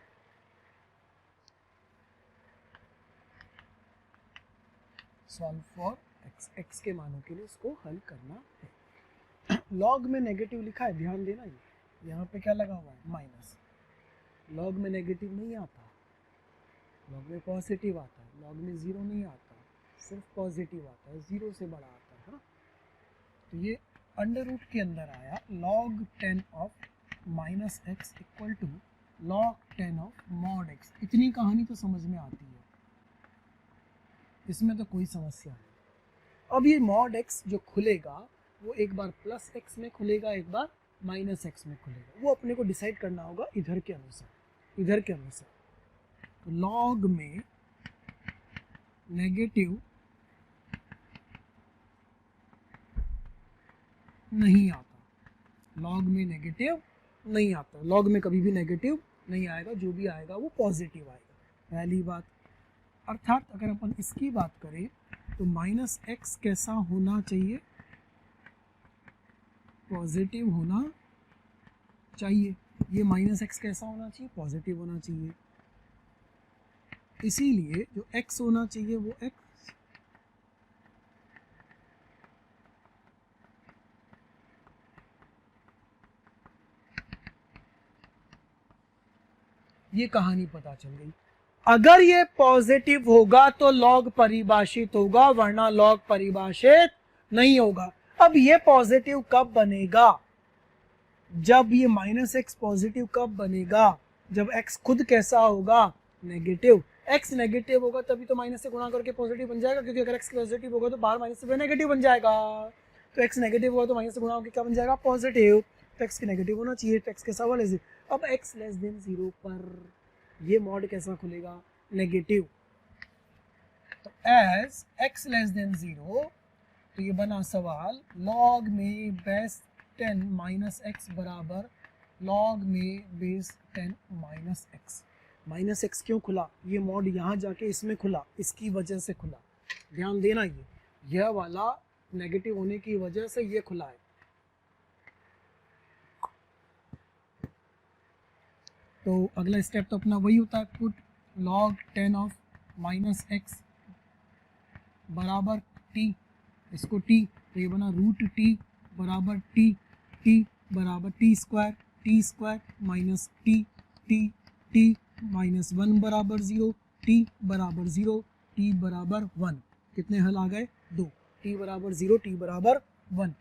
सॉल्व फॉर एक्स, एक्स के मानों के लिए इसको हल करना है। लॉग में नेगेटिव लिखा है, ध्यान देना, ये यहाँ पे क्या लगा हुआ है माइनस। लॉग में नेगेटिव नहीं आता, लॉग में पॉजिटिव आता है। लॉग में 0 नहीं आता, सिर्फ पॉजिटिव आता है, 0 से बड़ा आता है ना। तो ये अंडर रूट के अंदर आया log 10 of minus x equal to log 10 of mod x. इतनी कहानी तो समझ में आती है, इसमें तो कोई समस्या नहीं। अब ये मॉड एक्स जो खुलेगा वो एक बार प्लस एक्स में खुलेगा, एक बार माइनस एक्स में खुलेगा, वो अपने को डिसाइड करना होगा इधर के अनुसार, इधर के अनुसार। तो लॉग में नेगेटिव नहीं आता, लॉग में नेगेटिव नहीं आता, लॉग में कभी भी नेगेटिव नहीं आएगा, जो भी आएगा वो पॉजिटिव आएगा, पहली बात। अर्थात अगर अपन इसकी बात करें तो माइनस एक्स कैसा होना चाहिए, पॉजिटिव होना चाहिए। ये माइनस एक्स कैसा होना चाहिए, पॉजिटिव होना चाहिए। इसीलिए जो एक्स होना चाहिए वो एक्स, ये कहानी पता चल गई। अगर ये पॉजिटिव होगा तो लॉग परिभाषित होगा, वरना लॉग परिभाषित नहीं होगा। अब ये पॉजिटिव कब बनेगा, जब ये माइनस एक्स पॉजिटिव कब बनेगा, जब एक्स खुद कैसा होगा, नेगेटिव। एक्स नेगेटिव होगा तभी तो माइनस से गुणा करके पॉजिटिव बन जाएगा, क्योंकि अगर एक्स पॉजिटिव होगा तो बाहर माइनस से नेगेटिव बन जाएगा। तो एक्स नेगेटिव होगा तो माइनस से गुणा होकर क्या बन जाएगा, पॉजिटिव। x के नेगेटिव होना चाहिए, x के सवाल है। अब x लेस देन 0 पर ये मॉड कैसा खुलेगा, नेगेटिव। तो एज x लेस देन 0, तो ये बना सवाल log में बेस 10 माइनस एक्स बराबर log में base 10 minus X. Minus x क्यों खुला, ये मॉड यहाँ जाके इसमें खुला, इसकी वजह से खुला, ध्यान देना। यह वाला नेगेटिव होने की वजह से ये खुला है। तो अगला स्टेप तो अपना वही होता है, put log 10 of minus x बराबर t, इसको t, तो ये बना रूट t बराबर t, t बराबर t square minus t minus 1 बराबर 0, t बराबर 0, t बराबर 1। कितने हल आ गए, 2। t बराबर 0, t बराबर 1,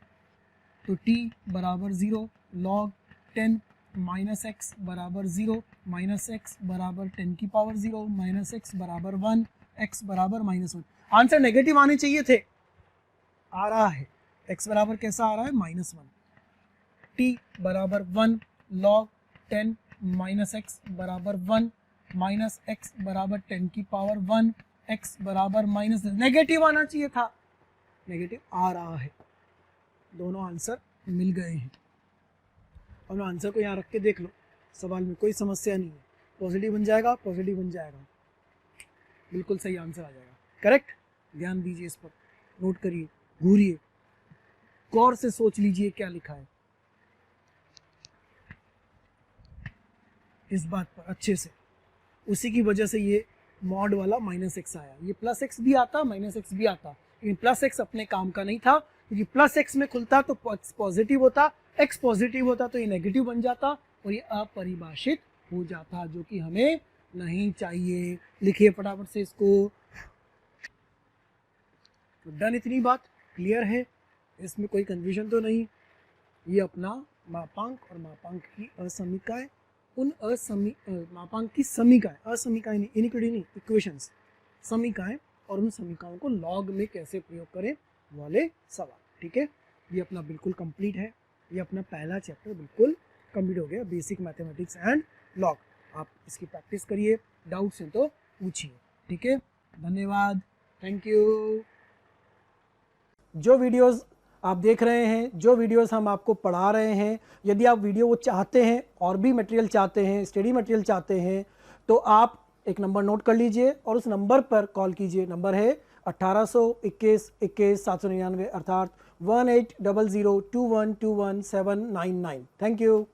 तो t बराबर 0 log 10 माइनस एक्स बराबर 0 माइनस एक्स बराबर 10 की पावर 0 माइनस एक्स बराबर 1, x बराबर माइनस 1। आंसर नेगेटिव आने चाहिए थे, आ रहा है x बराबर कैसा आ रहा है, माइनस 1। t बराबर 1 log 10 माइनस एक्स बराबर 1 माइनस एक्स बराबर 10 की पावर 1, x बराबर माइनस। नेगेटिव आना चाहिए था, नेगेटिव आ रहा है। दोनों आंसर मिल गए हैं। और आंसर को यहाँ रख के देख लो, सवाल में कोई समस्या नहीं है। पॉजिटिव बन जाएगा, पॉजिटिव बन जाएगा, बिल्कुल सही आंसर आ जाएगा, करेक्ट। ध्यान दीजिए इस पर, नोट करिए, घूरिए, गौर से सोच लीजिए क्या लिखा है इस बात पर अच्छे से। उसी की वजह से ये मॉड वाला माइनस एक्स आया। ये प्लस एक्स भी आता, माइनस एक्स भी आता, लेकिन प्लस एक्स अपने काम का नहीं था, क्योंकि प्लस एक्स में खुलता तो एक्स पॉजिटिव होता, एक्स पॉजिटिव होता तो ये नेगेटिव बन जाता और ये अपरिभाषित हो जाता, जो कि हमें नहीं चाहिए। लिखिए फटाफट से इसको। तो डन, इतनी बात क्लियर है, इसमें कोई कंफ्यूजन तो नहीं। ये अपना मापांक और मापांक की असमीकाएं, उन मापांक की समीकाएं, असमीकाएं नहीं, इनइक्वालिटी नहीं, इक्वेशंस, समीकाएं, और उन समीकाओं को लॉग में कैसे प्रयोग करें वाले सवाल। ठीक है, ये अपना बिल्कुल कंप्लीट है। ये अपना पहला चैप्टर बिल्कुल कंप्लीट हो गया, बेसिक मैथमेटिक्स एंड लॉग। आप इसकी प्रैक्टिस करिए, डाउट्स हैं तो पूछिए। ठीक है, धन्यवाद, थैंक यू। जो वीडियोस आप देख रहे हैं, जो वीडियोस हम आपको पढ़ा रहे हैं, यदि आप वीडियो वो चाहते हैं और भी मटेरियल चाहते हैं, स्टडी मटेरियल चाहते हैं, तो आप एक नंबर नोट कर लीजिए और उस नंबर पर कॉल कीजिए। नंबर है 1821 799, अर्थात 180021217999। Thank you.